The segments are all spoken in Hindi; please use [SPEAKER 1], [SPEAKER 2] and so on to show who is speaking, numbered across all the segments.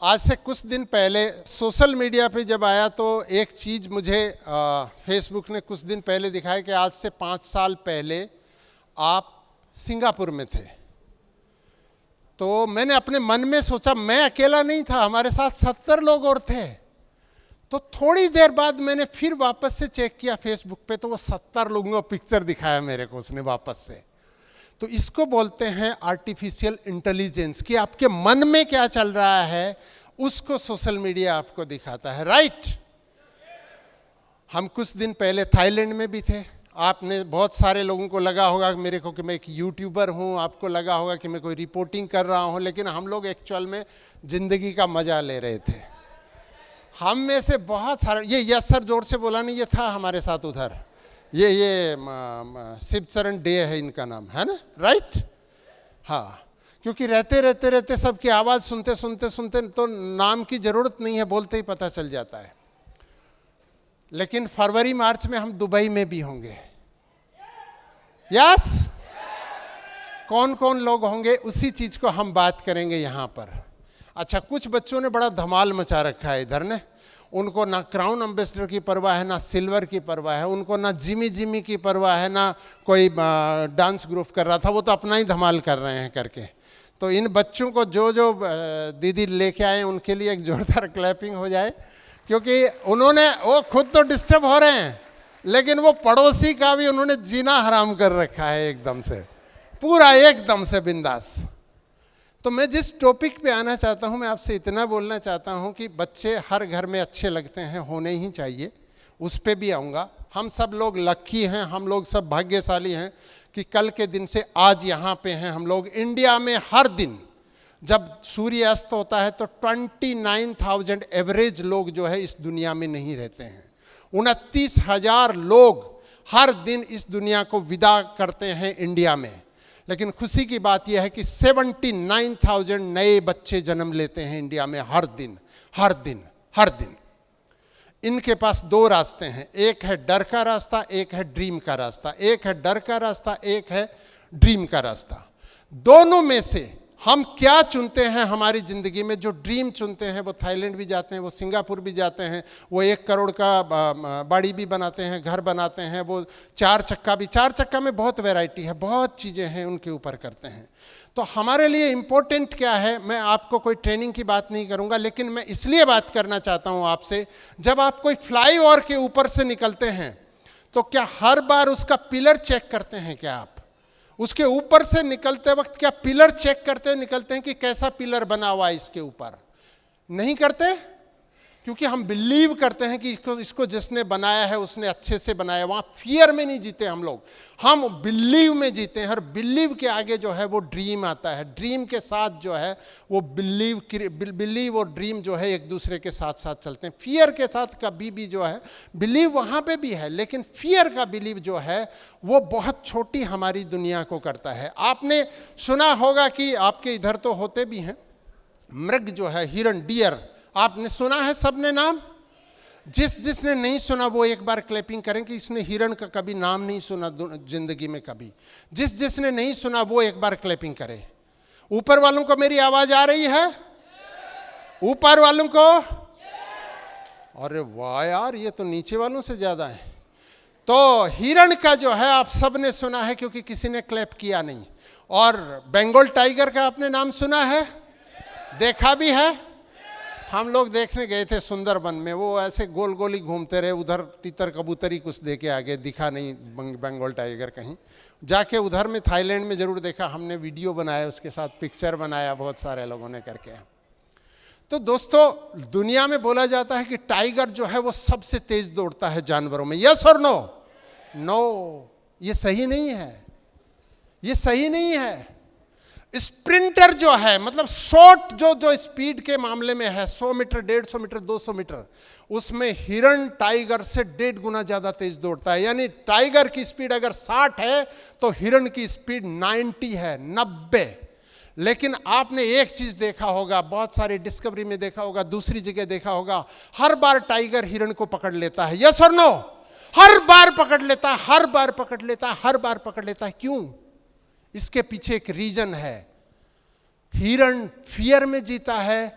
[SPEAKER 1] आज से कुछ दिन पहले सोशल मीडिया पे जब आया तो एक चीज़ मुझे फेसबुक ने कुछ दिन पहले दिखाया कि आज से 5 साल पहले आप सिंगापुर में थे। तो मैंने अपने मन में सोचा मैं अकेला नहीं था, हमारे साथ 70 लोग और थे। तो थोड़ी देर बाद मैंने फिर वापस से चेक किया फेसबुक पे, तो वो 70 लोगों का पिक्चर दिखाया मेरे को उसने वापस से। तो इसको बोलते हैं आर्टिफिशियल इंटेलिजेंस, कि आपके मन में क्या चल रहा है उसको सोशल मीडिया आपको दिखाता है, राइट। हम कुछ दिन पहले थाईलैंड में भी थे। आपने बहुत सारे लोगों को लगा होगा मेरे को कि मैं एक यूट्यूबर हूं, आपको लगा होगा कि मैं कोई रिपोर्टिंग कर रहा हूं, लेकिन हम लोग एक्चुअल में जिंदगी का मजा ले रहे थे। हम में से बहुत सारे, ये यस सर जोर से बोला नहीं, ये था हमारे साथ उधर, ये शिवचरण डे है इनका नाम, है ना, राइट। हाँ, क्योंकि रहते सबकी आवाज़ सुनते तो नाम की ज़रूरत नहीं है, बोलते ही पता चल जाता है। लेकिन फरवरी मार्च में हम दुबई में भी होंगे, यस। कौन कौन लोग होंगे उसी चीज़ को हम बात करेंगे यहाँ पर। अच्छा, कुछ बच्चों ने बड़ा धमाल मचा रखा है इधर ने। उनको ना क्राउन एम्बेसडर की परवाह है, ना सिल्वर की परवाह है, उनको ना जिमी की परवाह है, ना कोई डांस ग्रुप कर रहा था, वो तो अपना ही धमाल कर रहे हैं करके। तो इन बच्चों को जो दीदी लेके आए उनके लिए एक जोरदार क्लैपिंग हो जाए, क्योंकि उन्होंने, वो खुद तो डिस्टर्ब हो रहे हैं लेकिन वो पड़ोसी का भी उन्होंने जीना हराम कर रखा है एकदम से, पूरा एकदम से बिंदास। तो मैं जिस टॉपिक पे आना चाहता हूँ, मैं आपसे इतना बोलना चाहता हूँ कि बच्चे हर घर में अच्छे लगते हैं, होने ही चाहिए, उस पे भी आऊँगा। हम सब लोग लक्की हैं, हम लोग सब भाग्यशाली हैं कि कल के दिन से आज यहाँ पे हैं हम लोग। इंडिया में हर दिन जब सूर्य अस्त होता है तो 29,000 एवरेज लोग जो है इस दुनिया में नहीं रहते हैं। 29,000 लोग हर दिन इस दुनिया को विदा करते हैं इंडिया में। लेकिन खुशी की बात यह है कि 79,000 नए बच्चे जन्म लेते हैं इंडिया में हर दिन, हर दिन, हर दिन। इनके पास 2 रास्ते हैं, एक है डर का रास्ता, एक है ड्रीम का रास्ता। एक है डर का रास्ता, एक है ड्रीम का रास्ता। दोनों में से हम क्या चुनते हैं हमारी ज़िंदगी में? जो ड्रीम चुनते हैं वो थाईलैंड भी जाते हैं, वो सिंगापुर भी जाते हैं, वो 1 करोड़ का बाड़ी भी बनाते हैं, घर बनाते हैं, वो 4 चक्का भी, 4 चक्का में बहुत वैरायटी है, बहुत चीज़ें हैं, उनके ऊपर करते हैं। तो हमारे लिए इम्पोर्टेंट क्या है? मैं आपको कोई ट्रेनिंग की बात नहीं करूँगा, लेकिन मैं इसलिए बात करना चाहता हूँ आपसे, जब आप कोई फ्लाईओवर के ऊपर से निकलते हैं तो क्या हर बार उसका पिलर चेक करते हैं? क्या आप उसके ऊपर से निकलते वक्त क्या पिलर चेक करते हुए निकलते हैं कि कैसा पिलर बना हुआ है इसके ऊपर? नहीं करते, क्योंकि हम बिलीव करते हैं कि इसको जिसने बनाया है उसने अच्छे से बनाया। वहाँ फियर में नहीं जीते हम लोग, हम बिलीव में जीते हैं। और बिलीव के आगे जो है वो ड्रीम आता है, ड्रीम के साथ जो है वो बिलीव और ड्रीम जो है एक दूसरे के साथ साथ चलते हैं। फियर के साथ कभी भी जो है बिलीव वहाँ पे भी है, लेकिन फियर का बिलीव जो है वो बहुत छोटी हमारी दुनिया को करता है। आपने सुना होगा कि आपके इधर तो होते भी हैं मृग जो है, हिरण, डियर, आपने सुना है सबने नाम? जिसने नहीं सुना वो एक बार क्लैपिंग करें कि इसने हिरण का कभी नाम नहीं सुना जिंदगी में कभी। जिसने नहीं सुना वो एक बार क्लैपिंग करे। ऊपर वालों को मेरी आवाज आ रही है? ऊपर वालों को? अरे वाह यार, ये तो नीचे वालों से ज्यादा है। तो हिरण का जो है आप सबने सुना है, क्योंकि किसी ने क्लैप किया नहीं। और बंगाल टाइगर का आपने नाम सुना है? देखा भी है? हम लोग देखने गए थे सुंदरबन में, वो ऐसे गोल गोल ही घूमते रहे, उधर तितर कबूतरी कुछ देके आगे दिखा नहीं बंगाल टाइगर कहीं। जाके उधर में थाईलैंड में ज़रूर देखा हमने, वीडियो बनाया, उसके साथ पिक्चर बनाया बहुत सारे लोगों ने करके। तो दोस्तों, दुनिया में बोला जाता है कि टाइगर जो है वो सबसे तेज दौड़ता है जानवरों में। यस और नो? नो, ये सही नहीं है, ये सही नहीं है। स्प्रिंटर जो है, मतलब शॉर्ट जो स्पीड के मामले में है, 100 मीटर, 150 मीटर, 200 मीटर, उसमें हिरण टाइगर से 1.5 गुना ज्यादा तेज दौड़ता है। यानी टाइगर की स्पीड अगर 60 है तो हिरण की स्पीड 90 है, 90। लेकिन आपने एक चीज देखा होगा, बहुत सारी डिस्कवरी में देखा होगा, दूसरी जगह देखा होगा, हर बार टाइगर हिरण को पकड़ लेता है। यस और नो? हर बार पकड़ लेता है, हर बार पकड़ लेता है, हर बार पकड़ लेता है। क्यों? इसके पीछे एक रीजन है। हिरण फियर में जीता है,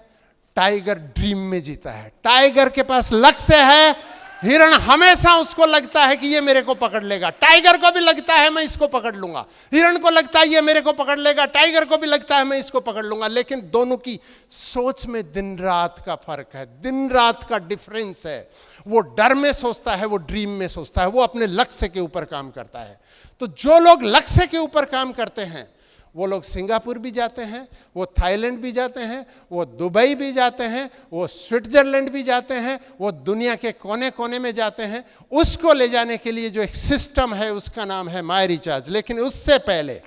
[SPEAKER 1] टाइगर ड्रीम में जीता है। टाइगर के पास लक्ष्य है, हिरण हमेशा उसको लगता है कि ये मेरे को पकड़ लेगा। टाइगर को भी लगता है मैं इसको पकड़ लूंगा, हिरण को लगता है ये मेरे को पकड़ लेगा, टाइगर को भी लगता है मैं इसको पकड़ लूंगा। लेकिन दोनों की सोच में दिन रात का फर्क है, दिन रात का डिफरेंस है। वो डर में सोचता है, वो ड्रीम में सोचता है, वो अपने लक्ष्य के ऊपर काम करता है। तो जो लोग लक्ष्य के ऊपर काम करते हैं वो लोग सिंगापुर भी जाते हैं, वो थाईलैंड भी जाते हैं, वो दुबई भी जाते हैं, वो स्विट्जरलैंड भी जाते हैं, वो दुनिया के कोने कोने में जाते हैं। उसको ले जाने के लिए जो एक सिस्टम है उसका नाम है माई रिचार्ज। लेकिन उससे पहले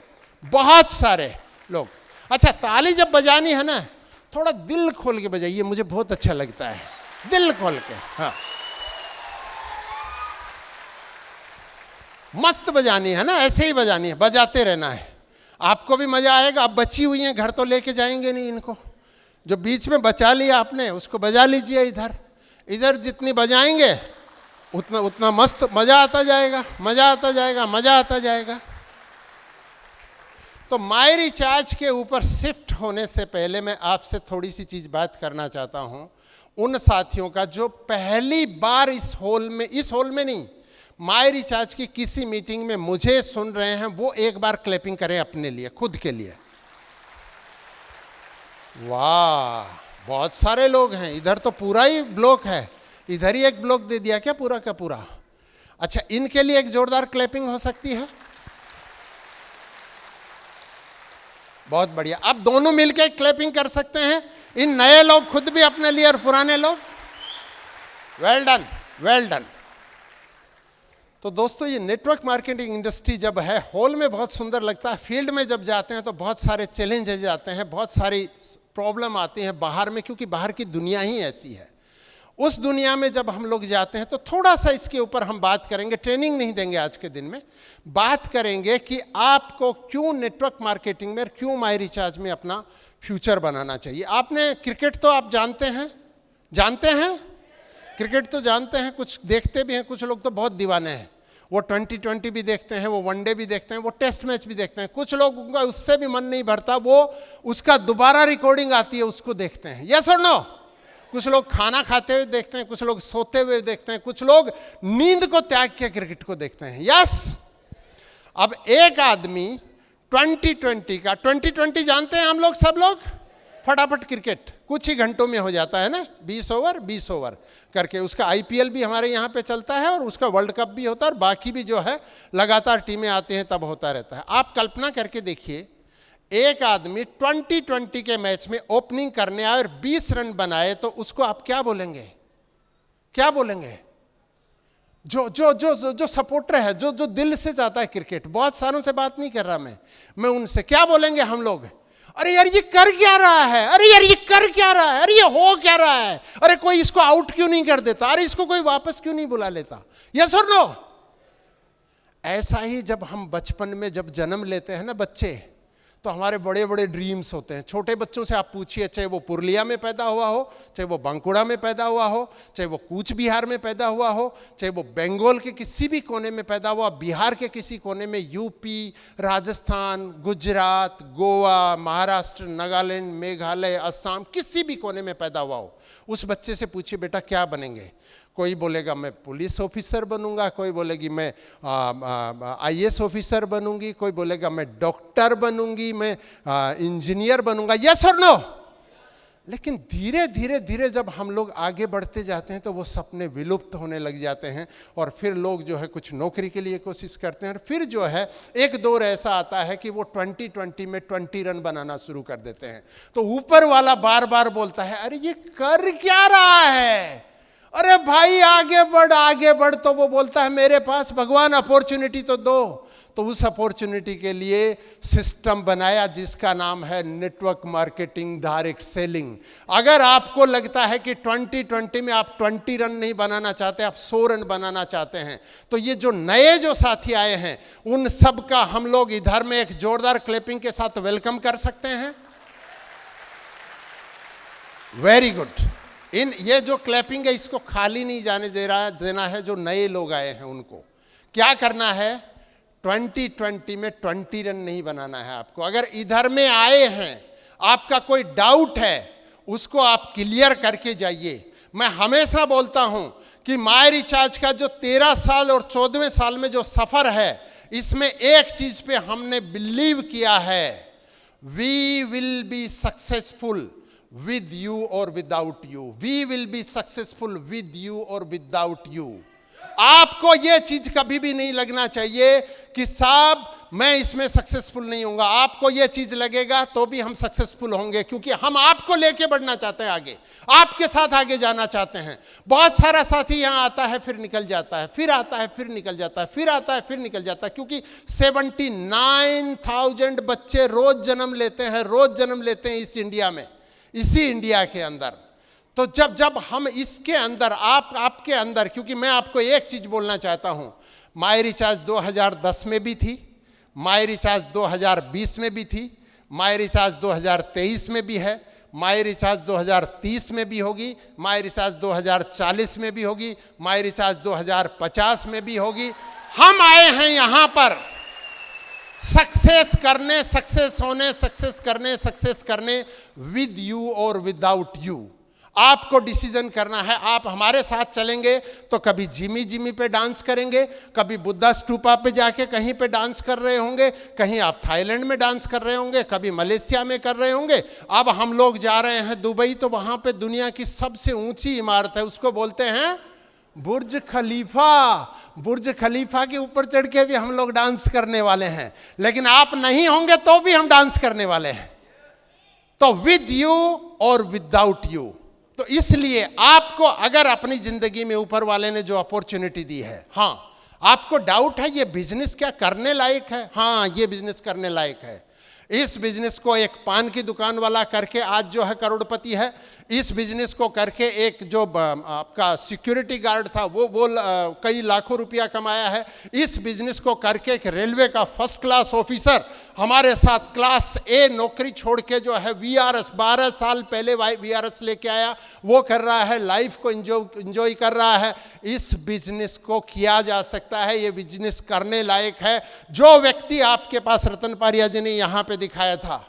[SPEAKER 1] बहुत सारे लोग, अच्छा ताली जब बजानी है ना, थोड़ा दिल खोल के बजाइए, मुझे बहुत अच्छा लगता है, दिल खोल के। हाँ, मस्त बजानी है ना, ऐसे ही बजानी है, बजाते रहना है, आपको भी मजा आएगा। अब बची हुई हैं, घर तो लेके जाएंगे नहीं इनको, जो बीच में बचा लिया आपने उसको बजा लीजिए। इधर इधर जितनी बजाएंगे उतना उतना मस्त मजा आता जाएगा, मजा आता जाएगा, मजा आता जाएगा। तो माई रिचार्ज के ऊपर शिफ्ट होने से पहले मैं आपसे थोड़ी सी चीज बात करना चाहता हूं उन साथियों का जो पहली बार इस हॉल में नहीं, माई रिचार्ज की किसी मीटिंग में मुझे सुन रहे हैं। वो एक बार क्लैपिंग करें अपने लिए, खुद के लिए। वाह, बहुत सारे लोग हैं। इधर तो पूरा ही ब्लॉक है, इधर ही एक ब्लॉक दे दिया क्या पूरा का पूरा? अच्छा, इनके लिए एक जोरदार क्लैपिंग हो सकती है। बहुत बढ़िया। अब दोनों मिलकर क्लैपिंग कर सकते हैं, इन नए लोग खुद भी अपने लिए और पुराने लोग। Well done, well done. तो दोस्तों, ये नेटवर्क मार्केटिंग इंडस्ट्री जब है, हॉल में बहुत सुंदर लगता है, फील्ड में जब जाते हैं तो बहुत सारे चैलेंजेस आते हैं, बहुत सारी प्रॉब्लम आती हैं बाहर में, क्योंकि बाहर की दुनिया ही ऐसी है। उस दुनिया में जब हम लोग जाते हैं तो थोड़ा सा इसके ऊपर हम बात करेंगे, ट्रेनिंग नहीं देंगे आज के दिन में, बात करेंगे कि आपको क्यों नेटवर्क मार्केटिंग में, क्यों माई रिचार्ज में अपना फ्यूचर बनाना चाहिए। आपने क्रिकेट तो आप जानते हैं, जानते हैं क्रिकेट तो जानते हैं, कुछ देखते भी हैं, कुछ लोग तो बहुत दीवाने हैं, वो 2020 भी देखते हैं, वो वनडे भी देखते हैं, वो टेस्ट मैच भी देखते हैं। कुछ लोग उनका उससे भी मन नहीं भरता, वो उसका दोबारा रिकॉर्डिंग आती है उसको देखते हैं। यस और नो? कुछ लोग खाना खाते हुए देखते हैं, कुछ लोग सोते हुए देखते हैं, कुछ लोग नींद को त्याग के क्रिकेट को देखते हैं। यस। अब एक आदमी 2020 जानते हैं हम लोग, सब लोग, फटाफट क्रिकेट कुछ ही घंटों में हो जाता है ना, 20 ओवर करके। उसका आईपीएल भी हमारे यहाँ पे चलता है और उसका वर्ल्ड कप भी होता है, और बाकी भी जो है लगातार टीमें आती हैं तब होता रहता है। आप कल्पना करके देखिए, एक आदमी 2020 के मैच में ओपनिंग करने आए और 20 रन बनाए, तो उसको आप क्या बोलेंगे? क्या बोलेंगे? जो जो जो जो, जो सपोर्टर है, जो जो दिल से चाहता है क्रिकेट, बहुत सारों से बात नहीं कर रहा मैं उनसे, क्या बोलेंगे हम लोग? अरे यार ये कर क्या रहा है, अरे यार ये कर क्या रहा है, अरे ये हो क्या रहा है, अरे कोई इसको आउट क्यों नहीं कर देता, अरे इसको कोई वापस क्यों नहीं बुला लेता। यस और नो? ऐसा ही जब हम बचपन में जब जन्म लेते हैं ना बच्चे, तो हमारे बड़े बड़े ड्रीम्स होते हैं। छोटे बच्चों से आप पूछिए, चाहे वो पुरुलिया में पैदा हुआ हो, चाहे वो बांकुड़ा में पैदा हुआ हो, चाहे वो कूच बिहार में पैदा हुआ हो, चाहे वो बंगाल के किसी भी कोने में पैदा हुआ, बिहार के किसी कोने में, यूपी, राजस्थान, गुजरात, गोवा, महाराष्ट्र, नागालैंड, मेघालय, असम, किसी भी कोने में पैदा हुआ हो, उस बच्चे से पूछिए बेटा क्या बनेंगे। कोई बोलेगा मैं पुलिस ऑफिसर बनूंगा, कोई बोलेगी मैं आईएएस ऑफिसर बनूंगी, कोई बोलेगा मैं डॉक्टर बनूंगी, मैं इंजीनियर बनूंगा। यस और नो? लेकिन धीरे धीरे धीरे जब हम लोग आगे बढ़ते जाते हैं तो वो सपने विलुप्त होने लग जाते हैं, और फिर लोग जो है कुछ नौकरी के लिए कोशिश करते हैं, और फिर जो है एक दौर ऐसा आता है कि वो 2020 में 20 रन बनाना शुरू कर देते हैं। तो ऊपर वाला बार बार बोलता है अरे ये कर क्या रहा है, अरे भाई आगे बढ़। तो वो बोलता है मेरे पास भगवान अपॉर्चुनिटी तो दो। तो उस अपॉर्चुनिटी के लिए सिस्टम बनाया जिसका नाम है नेटवर्क मार्केटिंग, डायरेक्ट सेलिंग। अगर आपको लगता है कि 2020 में आप 20 रन नहीं बनाना चाहते, आप 100 रन बनाना चाहते हैं, तो ये जो नए जो साथी आए हैं उन सब का हम लोग इधर में एक जोरदार क्लैपिंग के साथ वेलकम कर सकते हैं। Very good. ये जो क्लैपिंग है इसको खाली नहीं जाने देना है। जो नए लोग आए हैं उनको क्या करना है, 2020 में 20 रन नहीं बनाना है आपको। अगर इधर में आए हैं, आपका कोई डाउट है, उसको आप क्लियर करके जाइए। मैं हमेशा बोलता हूं कि माय रिचार्ज का जो 13 साल और 14वें साल में जो सफर है, इसमें एक चीज पे हमने बिलीव किया है, we will be successful with you और without you. We will be successful with you और विदाउट यू। आपको यह चीज कभी भी नहीं लगना चाहिए कि साहब मैं इसमें सक्सेसफुल नहीं होऊंगा। आपको यह चीज लगेगा तो भी हम सक्सेसफुल होंगे, क्योंकि हम आपको लेके बढ़ना चाहते हैं आगे, आपके साथ आगे जाना चाहते हैं। बहुत सारा साथी यहां आता है फिर निकल जाता है, फिर आता है फिर निकल जाता है, फिर आता है फिर निकल जाता है, क्योंकि 79,000 बच्चे रोज जन्म लेते हैं, रोज जन्म लेते हैं इस इंडिया में, इसी इंडिया के अंदर। तो जब हम इसके अंदर आपके अंदर, क्योंकि मैं आपको एक चीज बोलना चाहता हूं, माय रिचार्ज 2010 में भी थी, माय रिचार्ज 2020 में भी थी, माय रिचार्ज 2023 में भी है, माय रिचार्ज 2030 में भी होगी, माय रिचार्ज 2040 में भी होगी, माय रिचार्ज 2050 में भी होगी। हम आए हैं यहां पर सक्सेस करने, सक्सेस होने, सक्सेस करने विद यू और विदाउट यू। आपको डिसीजन करना है। आप हमारे साथ चलेंगे तो कभी जिमी जिमी पे डांस करेंगे, कभी बुद्धा स्टूपा पे जाके कहीं पे डांस कर रहे होंगे, कहीं आप थाईलैंड में डांस कर रहे होंगे, कभी मलेशिया में कर रहे होंगे। अब हम लोग जा रहे हैं दुबई, तो वहां पे दुनिया की सबसे ऊंची इमारत है, उसको बोलते हैं बुर्ज खलीफा। बुर्ज खलीफा के ऊपर चढ़ के भी हम लोग डांस करने वाले हैं, लेकिन आप नहीं होंगे तो भी हम डांस करने वाले हैं। तो विद यू और विदाउट यू। तो इसलिए आपको अगर अपनी जिंदगी में ऊपर वाले ने जो अपॉर्चुनिटी दी है, हाँ आपको डाउट है ये बिजनेस क्या करने लायक है, हाँ ये बिजनेस करने लायक है। इस बिजनेस को एक पान की दुकान वाला करके आज जो है करोड़पति है। इस बिजनेस को करके एक जो आपका सिक्योरिटी गार्ड था वो कई लाखों रुपया कमाया है। इस बिजनेस को करके एक रेलवे का फर्स्ट क्लास ऑफिसर हमारे साथ क्लास ए नौकरी छोड़ के जो है वीआरएस 12 साल पहले वीआरएस लेके आया, वो कर रहा है, लाइफ को एंजॉय कर रहा है। इस बिजनेस को किया जा सकता है, ये बिजनेस करने लायक है। जो व्यक्ति आपके पास रतन पारिया जी ने यहाँ पे दिखाया था,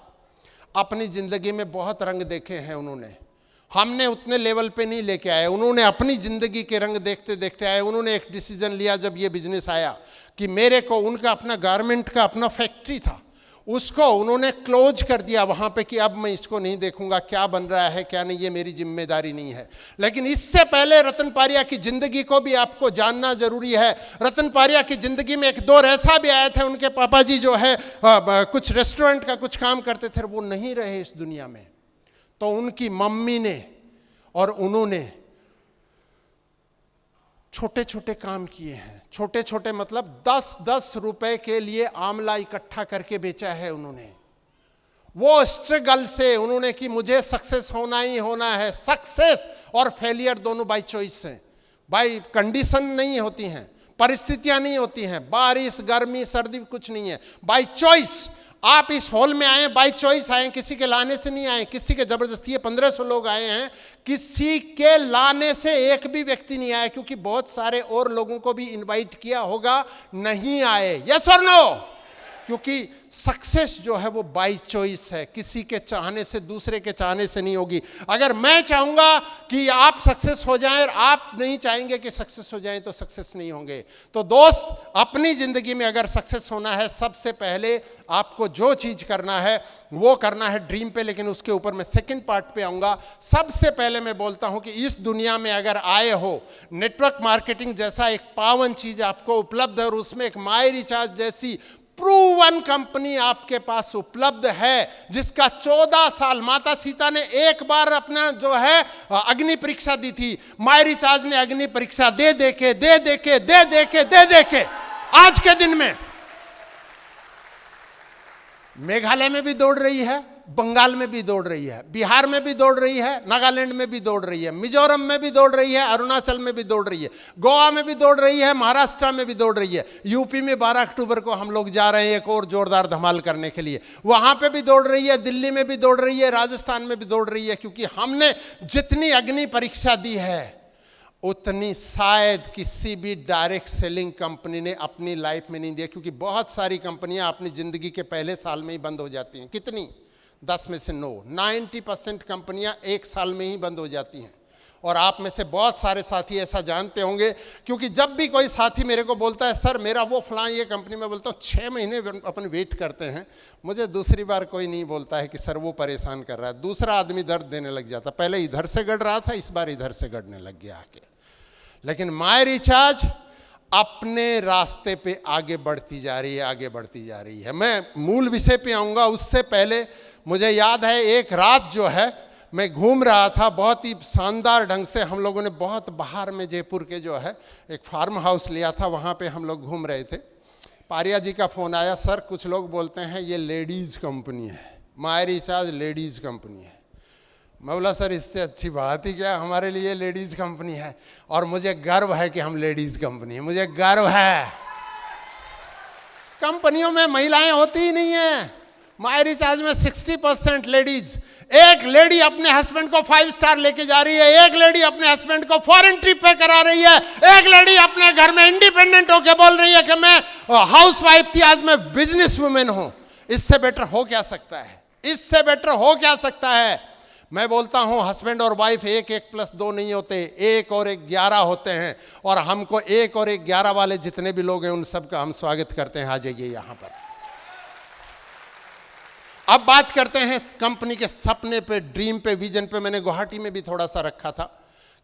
[SPEAKER 1] अपनी जिंदगी में बहुत रंग देखे हैं उन्होंने, हमने उतने लेवल पे नहीं लेके आए। उन्होंने अपनी जिंदगी के रंग देखते देखते आए। उन्होंने एक डिसीजन लिया जब ये बिजनेस आया कि मेरे को, उनका अपना गारमेंट का अपना फैक्ट्री था, उसको उन्होंने क्लोज कर दिया वहाँ पे कि अब मैं इसको नहीं देखूंगा क्या बन रहा है क्या नहीं, ये मेरी जिम्मेदारी नहीं है। लेकिन इससे पहले रतन पारिया की जिंदगी को भी आपको जानना जरूरी है। रतन पारिया की जिंदगी में एक दौर ऐसा भी आया था, उनके पापा जी जो है कुछ रेस्टोरेंट का कुछ काम करते थे, वो नहीं रहे इस दुनिया में। तो उनकी मम्मी ने और उन्होंने छोटे छोटे काम किए हैं। छोटे छोटे मतलब 10-10 रुपए के लिए आंवला इकट्ठा करके बेचा है उन्होंने। वो स्ट्रगल से उन्होंने कि मुझे सक्सेस होना ही होना है। सक्सेस और फेलियर दोनों बाय चॉइस हैं, बाय कंडीशन नहीं होती हैं, परिस्थितियां नहीं होती हैं, बारिश गर्मी सर्दी कुछ नहीं है, बाय चॉइस। आप इस हॉल में आए बाय चॉइस आए, किसी के लाने से नहीं आए, किसी के जबरदस्ती। 1500 लोग आए हैं, किसी के लाने से एक भी व्यक्ति नहीं आया, क्योंकि बहुत सारे और लोगों को भी इनवाइट किया होगा, नहीं आए। यस और नो? क्योंकि सक्सेस जो है वो बाय चॉइस है, किसी के चाहने से, दूसरे के चाहने से नहीं होगी। अगर मैं चाहूंगा कि आप सक्सेस हो जाएं और आप नहीं चाहेंगे कि सक्सेस हो जाएं, तो सक्सेस नहीं होंगे। तो दोस्त, अपनी जिंदगी में अगर सक्सेस होना है, सबसे पहले आपको जो चीज करना है वो करना है ड्रीम पे। लेकिन उसके ऊपर मैं सेकंड पार्ट पे आऊंगा। सबसे पहले मैं बोलता हूं कि इस दुनिया में अगर आए हो, नेटवर्क मार्केटिंग जैसा एक पावन चीज आपको उपलब्ध है और उसमें एक माय रिचार्ज जैसी प्रूवन कंपनी आपके पास उपलब्ध है, जिसका 14 साल माता सीता ने एक बार अपना जो है अग्नि परीक्षा दी थी। माय रिचार्ज ने अग्नि परीक्षा दे दे के आज के दिन में मेघालय में भी दौड़ रही है, बंगाल में भी दौड़ रही है, बिहार में भी दौड़ रही है, नागालैंड में भी दौड़ रही है, मिजोरम में भी दौड़ रही है, अरुणाचल में भी दौड़ रही है, गोवा में भी दौड़ रही है, महाराष्ट्र में भी दौड़ रही है। यूपी में 12 अक्टूबर को हम लोग जा रहे हैं एक और जोरदार धमाल करने के लिए, वहां पे भी दौड़ रही है, दिल्ली में भी दौड़ रही है, राजस्थान में भी दौड़ रही है। क्योंकि हमने जितनी अग्नि परीक्षा दी है उतनी शायद किसी भी डायरेक्ट सेलिंग कंपनी ने अपनी लाइफ में नहीं दी, क्योंकि बहुत सारी कंपनियां अपनी जिंदगी के पहले साल में ही बंद हो जाती हैं। कितनी? 10 में से 9, 90% कंपनियां एक साल में ही बंद हो जाती हैं। और आप में से बहुत सारे साथी ऐसा जानते होंगे, क्योंकि जब भी कोई साथी मेरे को बोलता है सर मेरा वो फलां ये कंपनी में, बोलता हूँ 6 महीने अपन वेट करते हैं। मुझे दूसरी बार कोई नहीं बोलता है कि सर वो परेशान कर रहा है, दूसरा आदमी दर्द देने लग जाता। पहले इधर से गड़ रहा था, इस बार इधर से गड़ने लग गया आके। लेकिन माय रिचार्ज अपने रास्ते पे आगे बढ़ती जा रही है, आगे बढ़ती जा रही है। मैं मूल विषय पे आऊँगा, उससे पहले मुझे याद है एक रात जो है मैं घूम रहा था, बहुत ही शानदार ढंग से हम लोगों ने बहुत बाहर में जयपुर के जो है एक फार्म हाउस लिया था, वहाँ पे हम लोग घूम रहे थे। पारिया जी का फ़ोन आया, सर कुछ लोग बोलते हैं ये लेडीज़ कंपनी है, माय रिचार्ज लेडीज़ कंपनी है। मैं बोला सर इससे अच्छी बात ही क्या, हमारे लिए लेडीज़ कंपनी है और मुझे गर्व है कि हम लेडीज़ कंपनी है, मुझे गर्व है। कंपनियों में महिलाएं होती ही नहीं है। माय रिचार्ज में 60% लेडीज। एक लेडी अपने हस्बैंड को 5 स्टार लेके जा रही है, एक लेडी अपने हस्बैंड को फॉरेन ट्रिप पे करा रही है, एक लेडी अपने घर में इंडिपेंडेंट होके बोल रही है कि मैं हाउस वाइफ थी आज मैं बिजनेस वुमेन हूं। इससे बेटर हो क्या सकता है, इससे बेटर हो क्या सकता है। मैं बोलता हूं हस्बैंड और वाइफ 1+2 नहीं होते, 1 और 1 11 होते हैं। और हमको 1 और 1 11 वाले जितने भी लोग हैं उन सबका हम स्वागत करते हैं। आ जाइए यहां पर। अब बात करते हैं इस कंपनी के सपने पे, ड्रीम पे, विजन पे। मैंने गुवाहाटी में भी थोड़ा सा रखा था,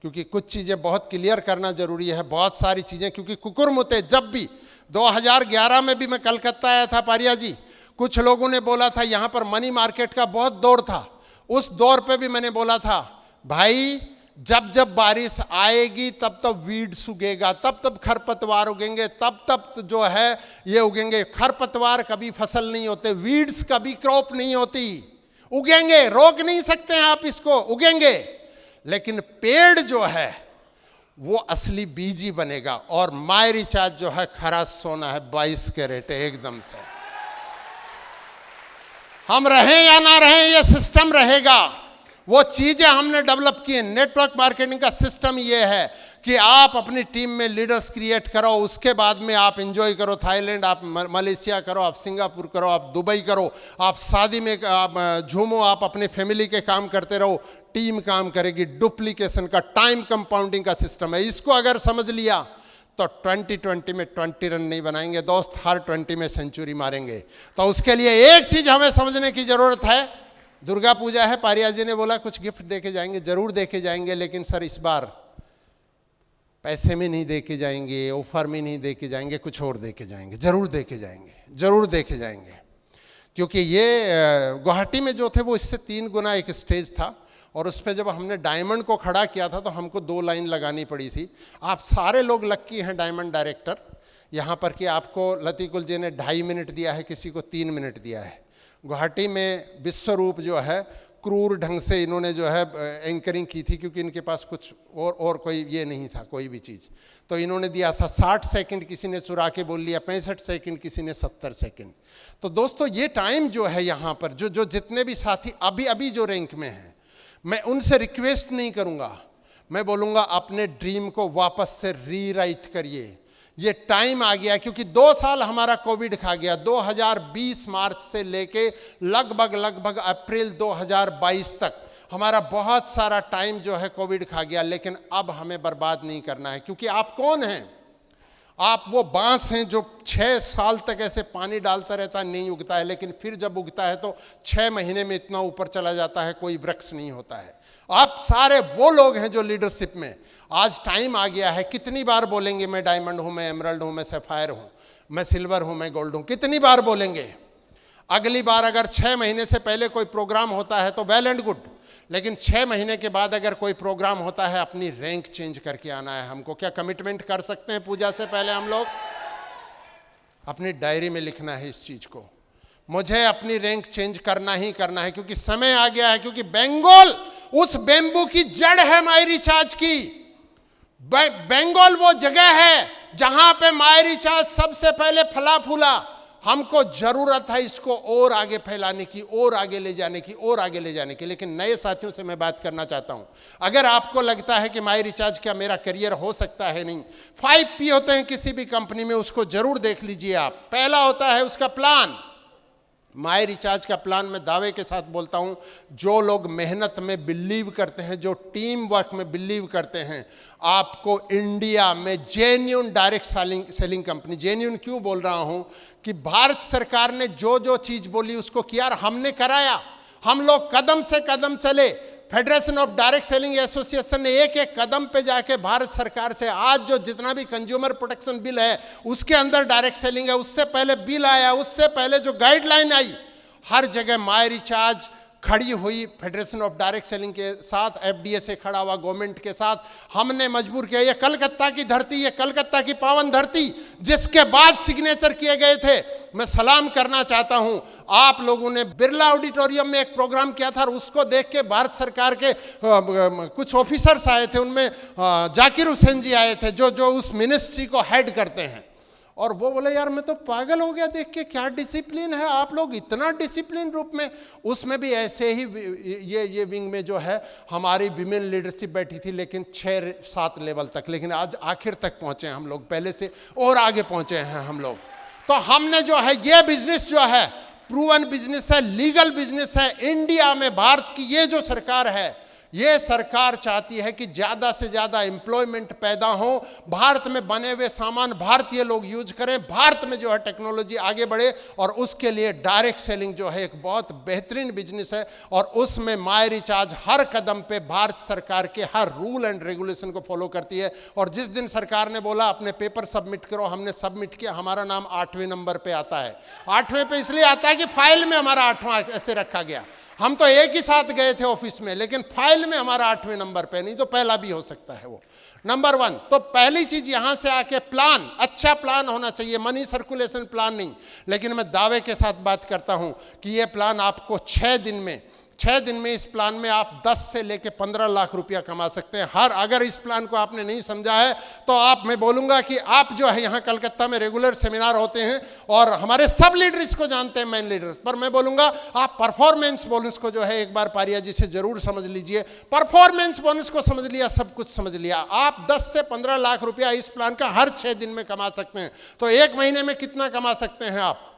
[SPEAKER 1] क्योंकि कुछ चीज़ें बहुत क्लियर करना जरूरी है, बहुत सारी चीज़ें। क्योंकि कुकुरमुते जब भी 2011 में भी मैं कलकत्ता आया था पारिया जी, कुछ लोगों ने बोला था यहाँ पर मनी मार्केट का बहुत दौर था। उस दौर पे भी मैंने बोला था भाई जब जब बारिश आएगी तब तब वीड्स उगेगा, तब तब खरपतवार उगेंगे, तब तब जो है ये उगेंगे। खरपतवार कभी फसल नहीं होते, वीड्स कभी क्रॉप नहीं होती, उगेंगे, रोक नहीं सकते हैं आप इसको, उगेंगे। लेकिन पेड़ जो है वो असली बीज ही बनेगा। और माय रिचार्ज जो है खरा सोना है, 22 कैरेट है एकदम से। हम रहें या ना रहें ये सिस्टम रहेगा। वो चीजें हमने डेवलप की हैं। नेटवर्क मार्केटिंग का सिस्टम ये है कि आप अपनी टीम में लीडर्स क्रिएट करो, उसके बाद में आप एंजॉय करो। थाईलैंड, आप मलेशिया करो, आप सिंगापुर करो, आप दुबई करो, आप शादी में आप झूमो, आप अपने फैमिली के काम करते रहो, टीम काम करेगी। डुप्लीकेशन का, टाइम कंपाउंडिंग का सिस्टम है। इसको अगर समझ लिया तो 2020 में 20 रन नहीं बनाएंगे दोस्त, हर 20 में सेंचुरी मारेंगे। तो उसके लिए एक चीज हमें समझने की जरूरत है। दुर्गा पूजा है, पारिया जी ने बोला कुछ गिफ्ट देके जाएंगे, जरूर देके जाएंगे, लेकिन सर इस बार पैसे में नहीं देके जाएंगे, ऑफर में नहीं देके जाएंगे, कुछ और देके जाएंगे, जरूर देके जाएंगे, जरूर देके जाएंगे। क्योंकि ये गुवाहाटी में जो थे वो इससे 3 गुना एक स्टेज था, और उस पर जब हमने डायमंड को खड़ा किया था तो हमको 2 लाइन लगानी पड़ी थी। आप सारे लोग लक्की हैं डायमंड डायरेक्टर यहाँ पर कि आपको लतीकुल जी ने 2.5 मिनट दिया है, किसी को 3 मिनट दिया है। गुवाहाटी में विश्वरूप जो है क्रूर ढंग से इन्होंने जो है एंकरिंग की थी, क्योंकि इनके पास कुछ और कोई ये नहीं था, कोई भी चीज़। तो इन्होंने दिया था 60 सेकंड, किसी ने चुरा के बोल लिया 65 सेकंड, किसी ने 70 सेकंड। तो दोस्तों ये टाइम जो है यहाँ पर जो जितने भी साथी अभी जो रैंक में हैं, मैं उनसे रिक्वेस्ट नहीं करूँगा, मैं बोलूँगा अपने ड्रीम को वापस से रीराइट करिए। ये टाइम आ गया, क्योंकि 2 साल हमारा कोविड खा गया। 2020 मार्च से लेके लगभग अप्रैल 2022 तक हमारा बहुत सारा टाइम जो है कोविड खा गया। लेकिन अब हमें बर्बाद नहीं करना है, क्योंकि आप कौन हैं? आप वो बांस हैं जो 6 साल तक ऐसे पानी डालता रहता है, नहीं उगता है, लेकिन फिर जब उगता है तो 6 महीने में इतना ऊपर चला जाता है, कोई वृक्ष नहीं होता है। आप सारे वो लोग हैं जो लीडरशिप में। आज टाइम आ गया है। कितनी बार बोलेंगे मैं डायमंड हूं, मैं एमरल्ड हूं, मैं सैफायर हूं, मैं सिल्वर हूं, मैं गोल्ड हूं? कितनी बार बोलेंगे? अगली बार अगर 6 महीने से पहले कोई प्रोग्राम होता है तो वेल एंड गुड, लेकिन 6 महीने के बाद अगर कोई प्रोग्राम होता है, अपनी रैंक चेंज करके आना है हमको। क्या कमिटमेंट कर सकते हैं पूजा से पहले? हम लोग अपनी डायरी में लिखना है इस चीज को, मुझे अपनी रैंक चेंज करना ही करना है, क्योंकि समय आ गया है। क्योंकि बंगाल उस बेम्बू की जड़ है माय रिचार्ज की। बंगाल वो जगह है जहां पे माय रिचार्ज सबसे पहले फला फूला। हमको जरूरत है इसको और आगे फैलाने की, और आगे ले जाने की, और आगे ले जाने की। लेकिन नए साथियों से मैं बात करना चाहता हूं, अगर आपको लगता है कि माय रिचार्ज क्या मेरा करियर हो सकता है, नहीं, 5P होते हैं किसी भी कंपनी में, उसको जरूर देख लीजिए आप। पहला होता है उसका प्लान। माई रिचार्ज का प्लान मैं दावे के साथ बोलता हूं, जो लोग मेहनत में बिलीव करते हैं, जो टीम वर्क में बिलीव करते हैं, आपको इंडिया में genuine direct selling company, genuine क्यों बोल रहा हूं कि भारत सरकार ने जो जो चीज बोली उसको किया और हमने कराया। हम लोग कदम से कदम चले। Federation of direct selling association ने एक एक कदम पे जाके भारत सरकार से, आज जो जितना भी कंज्यूमर प्रोटेक्शन बिल है उसके अंदर डायरेक्ट सेलिंग है, उससे पहले बिल आया, उससे पहले जो गाइडलाइन आई, हर जगह माई रिचार्ज खड़ी हुई फेडरेशन ऑफ डायरेक्ट सेलिंग के साथ, एफडीए से खड़ा हुआ, गवर्नमेंट के साथ। हमने मजबूर किया, ये कलकत्ता की धरती, ये कलकत्ता की पावन धरती, जिसके बाद सिग्नेचर किए गए थे। मैं सलाम करना चाहता हूं, आप लोगों ने बिरला ऑडिटोरियम में एक प्रोग्राम किया था और उसको देख के भारत सरकार के कुछ ऑफिसर्स आए थे, उनमें जाकिर हुसैन जी आए थे, जो उस मिनिस्ट्री को हेड करते हैं, और वो बोले यार मैं तो पागल हो गया देख के, क्या डिसिप्लिन है आप लोग, इतना डिसिप्लिन रूप में। उसमें भी ऐसे ही ये विंग में जो है हमारी विमेन लीडरशिप बैठी थी, लेकिन 6-7 लेवल तक, लेकिन आज आखिर तक पहुंचे हम लोग, पहले से और आगे पहुंचे हैं हम लोग। तो हमने जो है ये बिजनेस जो है प्रूवन बिजनेस है, लीगल बिजनेस है। इंडिया में भारत की ये जो सरकार है, ये सरकार चाहती है कि ज़्यादा से ज़्यादा एम्प्लॉयमेंट पैदा हो, भारत में बने हुए सामान भारतीय लोग यूज करें, भारत में जो है टेक्नोलॉजी आगे बढ़े, और उसके लिए डायरेक्ट सेलिंग जो है एक बहुत बेहतरीन बिजनेस है। और उसमें माई रिचार्ज हर कदम पे भारत सरकार के हर रूल एंड रेगुलेशन को फॉलो करती है। और जिस दिन सरकार ने बोला अपने पेपर सबमिट करो, हमने सबमिट किया, हमारा नाम 8वें नंबर पे आता है। 8वें पे इसलिए आता है कि फाइल में हमारा 8वां ऐसे रखा गया। हम तो एक ही साथ गए थे ऑफिस में, लेकिन फाइल में हमारा 8वें नंबर पे, नहीं तो पहला भी हो सकता है वो। नंबर 1, तो पहली चीज यहां से आके प्लान, अच्छा प्लान होना चाहिए, मनी सर्कुलेशन प्लान नहीं। लेकिन मैं दावे के साथ बात करता हूं कि ये प्लान आपको 6 दिन में इस प्लान में आप 10 से लेके 15 लाख रुपया कमा सकते हैं। अगर इस प्लान को आपने नहीं समझा है तो मैं बोलूंगा कि आप जो है यहाँ कलकत्ता में रेगुलर सेमिनार होते हैं और हमारे सब लीडर इसको जानते हैं, मेन लीडर, पर मैं बोलूंगा आप परफॉर्मेंस बोनस को जो है एक बार पारिया जी से जरूर समझ लीजिए। परफॉर्मेंस बोनस को समझ लिया, सब कुछ समझ लिया, आप 10 से 15 लाख रुपया इस प्लान का हर 6 दिन में कमा सकते हैं। तो एक महीने में कितना कमा सकते हैं आप?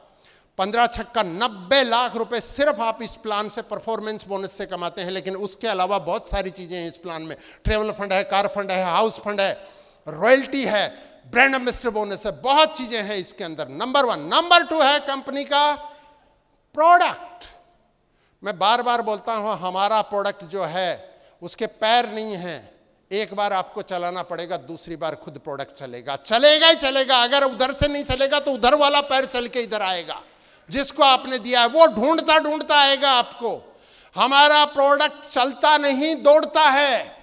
[SPEAKER 1] 15 छक्का 90 लाख रुपए सिर्फ आप इस प्लान से परफॉर्मेंस बोनस से कमाते हैं। लेकिन उसके अलावा बहुत सारी चीजें हैं इस प्लान में, ट्रेवल फंड है, कार फंड है, हाउस फंड है, रॉयल्टी है, ब्रांड एम्बेसडर बोनस है, बहुत चीजें हैं इसके अंदर। नंबर 1। नंबर 2 है कंपनी का प्रोडक्ट। मैं बार बार बोलता हूं हमारा प्रोडक्ट जो है उसके पैर नहीं है, एक बार आपको चलाना पड़ेगा, दूसरी बार खुद प्रोडक्ट चलेगा ही चलेगा। अगर उधर से नहीं चलेगा तो उधर वाला पैर चल के इधर आएगा, जिसको आपने दिया है वो ढूंढता आएगा आपको। हमारा प्रोडक्ट चलता नहीं, दौड़ता है।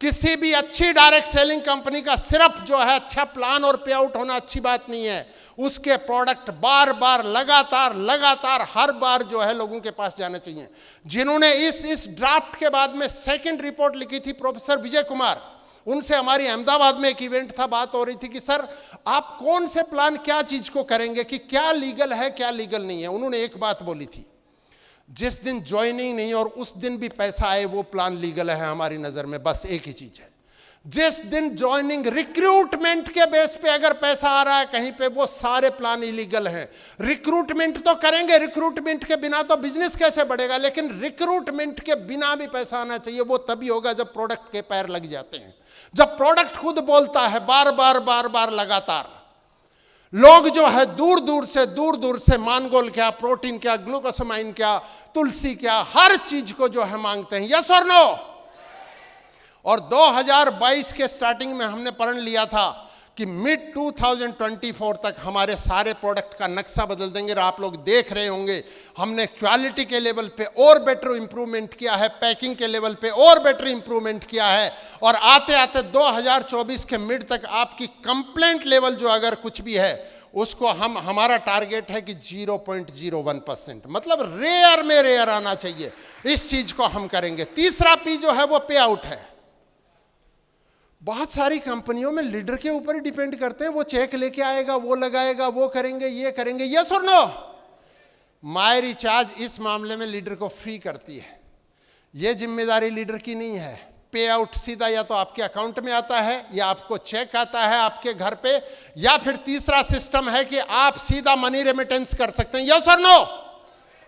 [SPEAKER 1] किसी भी अच्छी डायरेक्ट सेलिंग कंपनी का सिर्फ जो है अच्छा प्लान और पे आउट होना अच्छी बात नहीं है, उसके प्रोडक्ट बार बार लगातार हर बार जो है लोगों के पास जाना चाहिए। जिन्होंने इस ड्राफ्ट के बाद में सेकंड रिपोर्ट लिखी थी प्रोफेसर विजय कुमार, उनसे हमारी अहमदाबाद में एक इवेंट था, बात हो रही थी कि सर आप कौन से प्लान क्या चीज को करेंगे, कि क्या लीगल है क्या लीगल नहीं है। उन्होंने एक बात बोली थी, जिस दिन ज्वाइनिंग नहीं और उस दिन भी पैसा आए वो प्लान लीगल है हमारी नजर में। बस एक ही चीज है, जिस दिन ज्वाइनिंग रिक्रूटमेंट के बेस पे अगर पैसा आ रहा है कहीं पे, वो सारे प्लान इलीगल हैं। रिक्रूटमेंट तो करेंगे, रिक्रूटमेंट के बिना तो बिजनेस कैसे बढ़ेगा, लेकिन रिक्रूटमेंट के बिना भी पैसा आना चाहिए। वो तभी होगा जब प्रोडक्ट के पैर लग जाते हैं, जब प्रोडक्ट खुद बोलता है बार बार लगातार। लोग जो है दूर दूर से मानगोल क्या, प्रोटीन क्या, ग्लूकोसामाइन क्या, तुलसी क्या, हर चीज को जो है मांगते हैं। यस और नो? और 2022 के स्टार्टिंग में हमने प्रण लिया था कि मिड 2024 तक हमारे सारे प्रोडक्ट का नक्शा बदल देंगे। और आप लोग देख रहे होंगे हमने क्वालिटी के लेवल पे और बेटर इंप्रूवमेंट किया है, पैकिंग के लेवल पे और बेटर इंप्रूवमेंट किया है। और आते आते 2024 के मिड तक आपकी कंप्लेंट लेवल जो अगर कुछ भी है उसको हमारा टारगेट है कि 0.01%, मतलब रेयर में रेयर आना चाहिए। इस चीज को हम करेंगे। तीसरा पी जो है वो पे आउट है। बहुत सारी कंपनियों में लीडर के ऊपर ही डिपेंड करते हैं, वो चेक लेके आएगा, वो लगाएगा, वो करेंगे, ये करेंगे। यस और नो? माई रिचार्ज इस मामले में लीडर को फ्री करती है। ये जिम्मेदारी लीडर की नहीं है। पे आउट सीधा या तो आपके अकाउंट में आता है, या आपको चेक आता है आपके घर पे, या फिर तीसरा सिस्टम है कि आप सीधा मनी रेमिटेंस कर सकते हैं। यस और नो?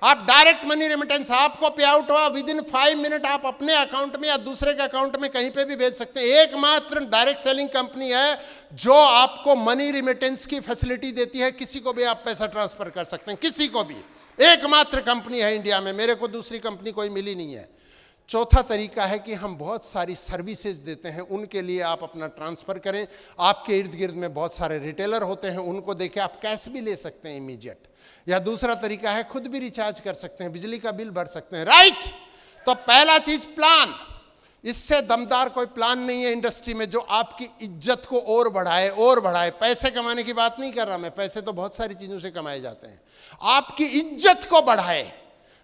[SPEAKER 1] आप डायरेक्ट मनी रेमिटेंस, आपको पे आउट हुआ विद इन 5 मिनट आप अपने अकाउंट में या दूसरे के अकाउंट में कहीं पे भी भेज सकते हैं। एकमात्र डायरेक्ट सेलिंग कंपनी है जो आपको मनी रेमिटेंस की फैसिलिटी देती है। किसी को भी आप पैसा ट्रांसफर कर सकते हैं, किसी को भी। एकमात्र कंपनी है इंडिया में, मेरे को दूसरी कंपनी कोई मिली नहीं है। चौथा तरीका है कि हम बहुत सारी सर्विसेज देते हैं, उनके लिए आप अपना ट्रांसफ़र करें। आपके इर्द गिर्द में बहुत सारे रिटेलर होते हैं, उनको देके आप कैश भी ले सकते हैं इमीडिएट। या दूसरा तरीका है खुद भी रिचार्ज कर सकते हैं, बिजली का बिल भर सकते हैं, राइट। तो पहला चीज प्लान, इससे दमदार कोई प्लान नहीं है इंडस्ट्री में जो आपकी इज्जत को और बढ़ाए और बढ़ाए। पैसे कमाने की बात नहीं कर रहा मैं, पैसे तो बहुत सारी चीजों से कमाए जाते हैं। आपकी इज्जत को बढ़ाए,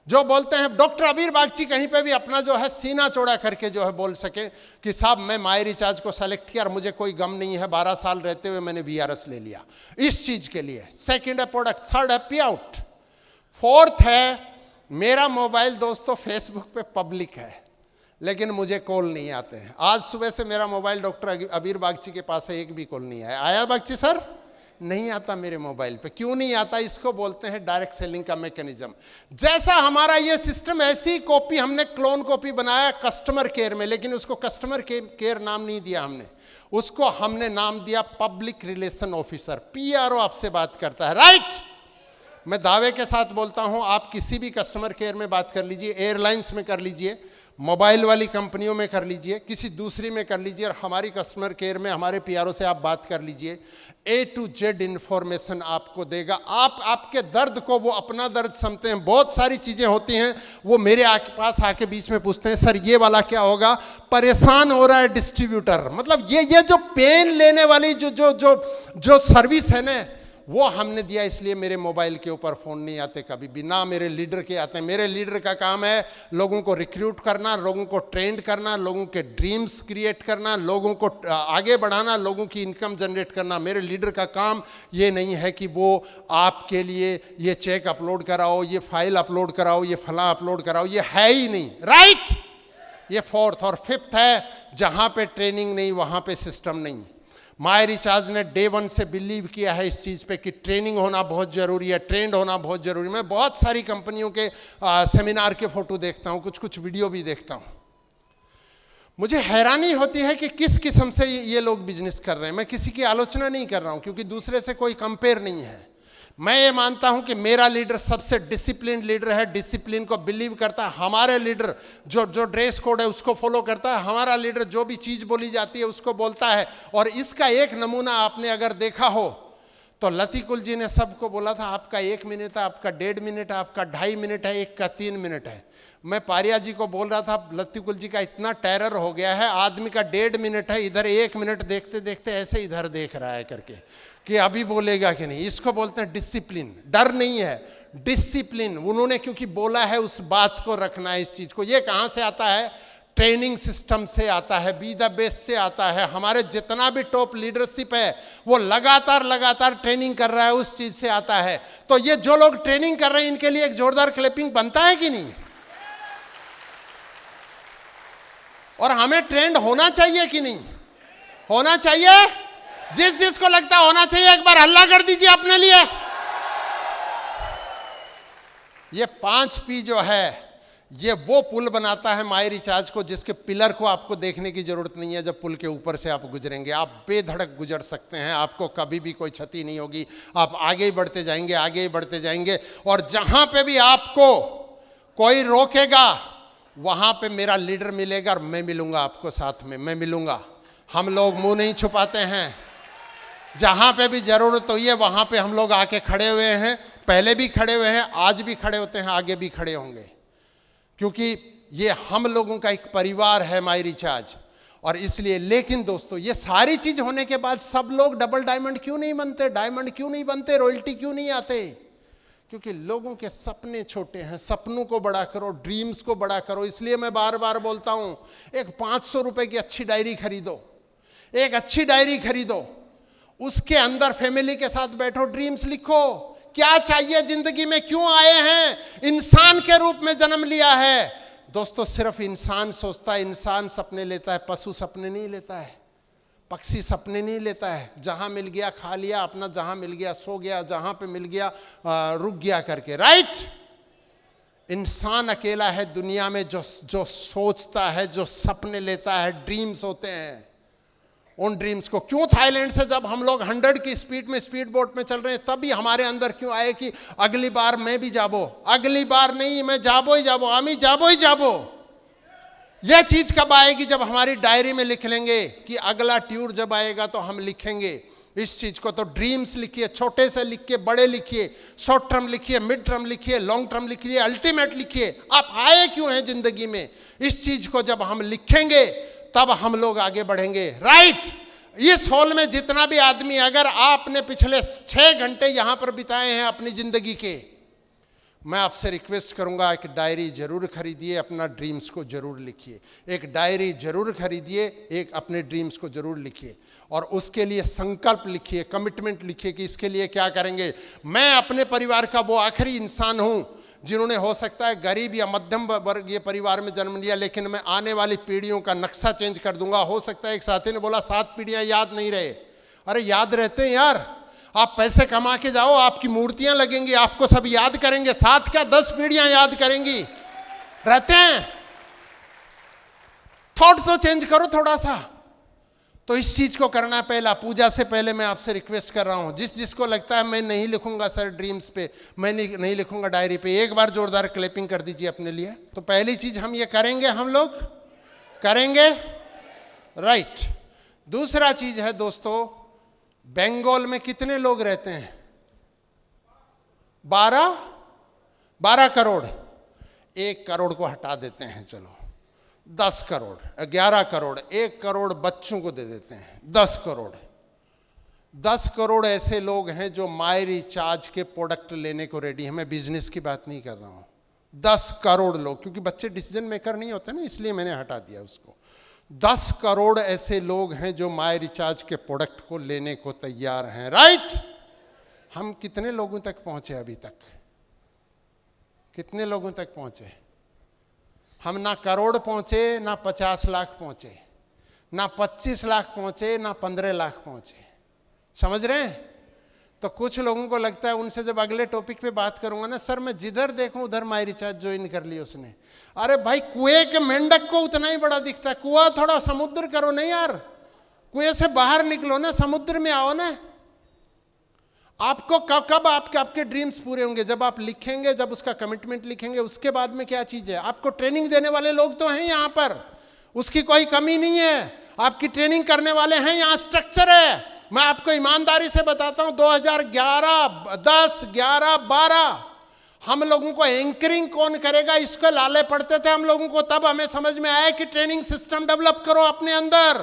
[SPEAKER 1] जो बोलते हैं डॉक्टर अबीर बागची कहीं पे भी अपना जो है सीना चौड़ा करके जो है बोल सके कि साहब मैं माई रिचार्ज को सेलेक्ट किया और मुझे कोई गम नहीं है, 12 साल रहते हुए मैंने VRS ले लिया इस चीज के लिए। सेकंड है प्रोडक्ट, थर्ड है पे आउट, फोर्थ है मेरा मोबाइल दोस्तों फेसबुक पे पब्लिक है लेकिन मुझे कॉल नहीं आते हैं। आज सुबह से मेरा मोबाइल डॉक्टर अबीर बागची के पास है, एक भी कॉल नहीं आया। आया बागची सर? नहीं आता मेरे मोबाइल पे। क्यों नहीं आता? इसको बोलते हैं डायरेक्ट सेलिंग का मैकेनिज्म। जैसा हमारा ये सिस्टम, ऐसी कॉपी हमने क्लोन कॉपी बनाया कस्टमर केयर में, लेकिन उसको कस्टमर केयर नाम नहीं दिया हमने, उसको हमने नाम दिया पब्लिक रिलेशन ऑफिसर। PRO आपसे बात करता है, राइट। मैं दावे के साथ बोलता हूं, आप किसी भी कस्टमर केयर में बात कर लीजिए, एयरलाइंस में कर लीजिए, मोबाइल वाली कंपनियों में कर लीजिए, किसी दूसरी में कर लीजिए, और हमारी कस्टमर केयर में हमारे PRO से आप बात कर लीजिए, A to Z इंफॉर्मेशन आपको देगा। आप आपके दर्द को, वो अपना दर्द समझते हैं, बहुत सारी चीज़ें होती हैं, वो मेरे पास आके बीच में पूछते हैं सर ये वाला क्या होगा, परेशान हो रहा है डिस्ट्रीब्यूटर। मतलब ये जो पेन लेने वाली जो सर्विस है ना, वो हमने दिया, इसलिए मेरे मोबाइल के ऊपर फ़ोन नहीं आते कभी भी, ना मेरे लीडर के आते हैं। मेरे लीडर का काम है लोगों को रिक्रूट करना, लोगों को ट्रेंड करना, लोगों के ड्रीम्स क्रिएट करना, लोगों को आगे बढ़ाना, लोगों की इनकम जनरेट करना। मेरे लीडर का काम ये नहीं है कि वो आपके लिए ये चेक अपलोड कराओ, ये फाइल अपलोड कराओ, ये फला अपलोड कराओ, ये है ही नहीं, राइट। ये फोर्थ। और फिफ्थ है, जहाँ पे ट्रेनिंग नहीं वहाँ पे सिस्टम नहीं। माई रिचार्ज ने डे 1 से बिलीव किया है इस चीज़ पे कि ट्रेनिंग होना बहुत ज़रूरी है, ट्रेंड होना बहुत ज़रूरी है। मैं बहुत सारी कंपनियों के सेमिनार के फ़ोटो देखता हूँ, कुछ वीडियो भी देखता हूँ। मुझे हैरानी होती है कि किस किस्म से ये लोग बिजनेस कर रहे हैं। मैं किसी की आलोचना नहीं कर रहा हूँ, क्योंकि दूसरे से कोई कंपेयर नहीं है। मैं ये मानता हूं कि मेरा लीडर सबसे डिसिप्लिन लीडर है, डिसिप्लिन को बिलीव करता है। हमारे लीडर जो ड्रेस कोड है उसको फॉलो करता है। हमारा लीडर जो भी चीज़ बोली जाती है उसको बोलता है। और इसका एक नमूना आपने अगर देखा हो तो लतीकुल जी ने सबको बोला था आपका 1 मिनट है, आपका 1.5 मिनट है, आपका 2.5 मिनट है, एक का 3 मिनट है। मैं पारिया जी को बोल रहा था लतीकुल जी का इतना टेरर हो गया है, आदमी का 1.5 मिनट है, इधर 1 मिनट देखते देखते ऐसे इधर देख रहा है करके कि अभी बोलेगा कि नहीं। इसको बोलते हैं डिसिप्लिन। डर नहीं है, डिसिप्लिन। उन्होंने क्योंकि बोला है उस बात को रखना है, इस चीज़ को। ये कहाँ से आता है? ट्रेनिंग सिस्टम से आता है, बी द बेस्ट से आता है। हमारे जितना भी टॉप लीडरशिप है वो लगातार ट्रेनिंग कर रहा है, उस चीज़ से आता है। तो ये जो लोग ट्रेनिंग कर रहे हैं इनके लिए एक जोरदार क्लैपिंग बनता है कि नहीं? और हमें ट्रेंड होना चाहिए कि नहीं? होना चाहिए। जिसको लगता होना चाहिए एक बार हल्ला कर दीजिए अपने लिए। ये 5P जो है ये वो पुल बनाता है माई रिचार्ज को, जिसके पिलर को आपको देखने की जरूरत नहीं है। जब पुल के ऊपर से आप गुजरेंगे आप बेधड़क गुजर सकते हैं, आपको कभी भी कोई क्षति नहीं होगी। आप आगे ही बढ़ते जाएंगे, आगे ही बढ़ते जाएंगे। और जहां पे भी आपको कोई रोकेगा वहां पे मेरा लीडर मिलेगा और मैं मिलूंगा आपको, साथ में मैं मिलूंगा। हम लोग मुंह नहीं छुपाते हैं, जहां पे भी जरूरत हुई है वहां पे हम लोग आके खड़े हुए हैं। पहले भी खड़े हुए हैं, आज भी खड़े होते हैं, आगे भी खड़े होंगे, क्योंकि ये हम लोगों का एक परिवार है माई रिचार्ज। और इसलिए, लेकिन दोस्तों ये सारी चीज होने के बाद सब लोग डबल डायमंड क्यों नहीं बनते, डायमंड क्यों नहीं बनते, रॉयल्टी क्यों नहीं आते? क्योंकि लोगों के सपने छोटे हैं। सपनों को बड़ा करो, ड्रीम्स को बड़ा करो। इसलिए मैं बार बार बोलता हूं, एक 500 रुपए की अच्छी डायरी खरीदो, एक अच्छी डायरी खरीदो, उसके अंदर फैमिली के साथ बैठो, ड्रीम्स लिखो। क्या चाहिए जिंदगी में, क्यों आए हैं, इंसान के रूप में जन्म लिया है। दोस्तों सिर्फ इंसान सोचता है, इंसान सपने लेता है, पशु सपने नहीं लेता है, पक्षी सपने नहीं लेता है। जहां मिल गया खा लिया अपना, जहां मिल गया सो गया, जहां पे मिल गया रुक गया करके, राइट। इंसान अकेला है दुनिया में जो सोचता है, जो सपने लेता है, ड्रीम्स होते हैं। उन ड्रीम्स को क्यों थाईलैंड से जब हम लोग 100 की स्पीड में स्पीड बोट में चल रहे हैं तभी हमारे अंदर क्यों आए कि अगली बार मैं भी जाबो, अगली बार नहीं मैं जाबो ही जाबो, हम ही जाबो। यह चीज कब आएगी? जब हमारी डायरी में लिख लेंगे कि अगला टूर जब आएगा तो हम लिखेंगे इस चीज को। तो ड्रीम्स लिखिए, छोटे से लिखिए, बड़े लिखिए, शॉर्ट टर्म लिखिए, मिड टर्म लिखिए, लॉन्ग टर्म लिखिए, अल्टीमेट लिखिए। आप आए क्यों हैं जिंदगी में? इस चीज को जब हम लिखेंगे तब हम लोग आगे बढ़ेंगे। राइट। इस हॉल में जितना भी आदमी, अगर आपने पिछले 6 घंटे यहां पर बिताए हैं अपनी जिंदगी के, मैं आपसे रिक्वेस्ट करूंगा एक डायरी जरूर खरीदिए, अपना ड्रीम्स को जरूर लिखिए। एक डायरी जरूर खरीदिए, एक अपने ड्रीम्स को जरूर लिखिए और उसके लिए संकल्प लिखिए, कमिटमेंट लिखिए कि इसके लिए क्या करेंगे। मैं अपने परिवार का वो आखिरी इंसान हूं जिन्होंने हो सकता है गरीब या मध्यम वर्गीय परिवार में जन्म लिया, लेकिन मैं आने वाली पीढ़ियों का नक्शा चेंज कर दूंगा। हो सकता है एक साथी ने बोला 7 पीढ़ियां याद नहीं रहे। अरे याद रहते हैं यार। आप पैसे कमा के जाओ, आपकी मूर्तियां लगेंगी, आपको सब याद करेंगे। 7 क्या 10 पीढ़ियां याद करेंगी। रहते हैं। थॉट तो चेंज करो थोड़ा सा। तो इस चीज को करना पहला। पूजा से पहले मैं आपसे रिक्वेस्ट कर रहा हूं, जिसको लगता है मैं नहीं लिखूंगा सर ड्रीम्स पे, मैं नहीं लिखूंगा डायरी पे, एक बार जोरदार क्लैपिंग कर दीजिए अपने लिए। तो पहली चीज हम ये करेंगे, हम लोग करेंगे। राइट। दूसरा चीज है दोस्तों, बंगाल में कितने लोग रहते हैं? 12 करोड़। 1 करोड़ को हटा देते हैं, चलो 10 करोड़, 11 करोड़, 1 करोड़ बच्चों को दे देते हैं। 10 करोड़। 10 करोड़ ऐसे लोग हैं जो माई रिचार्ज के प्रोडक्ट लेने को रेडी है। मैं बिजनेस की बात नहीं कर रहा हूं। 10 करोड़ लोग, क्योंकि बच्चे डिसीजन मेकर नहीं होते ना, इसलिए मैंने हटा दिया उसको। 10 करोड़ ऐसे लोग हैं जो माई रिचार्ज के प्रोडक्ट को लेने को तैयार हैं। राइट। हम कितने लोगों तक पहुंचे अभी तक? कितने लोगों तक पहुंचे? हम ना करोड़ पहुंचे, ना 50 लाख पहुंचे, ना 25 लाख पहुंचे, ना 15 लाख पहुंचे। समझ रहे हैं? तो कुछ लोगों को लगता है, उनसे जब अगले टॉपिक पे बात करूंगा ना, सर मैं जिधर देखूं उधर माई रिचार्ज ज्वाइन कर ली उसने। अरे भाई, कुएं के मेंढक को उतना ही बड़ा दिखता है। कुआं थोड़ा समुद्र करो नहीं यार, कुएं से बाहर निकलो ना, समुद्र में आओ ना। आपको कब आपके ड्रीम्स पूरे होंगे? जब आप लिखेंगे, जब उसका कमिटमेंट लिखेंगे। उसके बाद में क्या चीज है? आपको ट्रेनिंग देने वाले लोग तो हैं यहाँ पर, उसकी कोई कमी नहीं है। आपकी ट्रेनिंग करने वाले हैं, यहाँ स्ट्रक्चर है। मैं आपको ईमानदारी से बताता हूं, 2011, 10, 11, 12 हम लोगों को एंकरिंग कौन करेगा, इसको लाले पड़ते थे हम लोगों को। तब हमें समझ में आया कि ट्रेनिंग सिस्टम डेवलप करो अपने अंदर।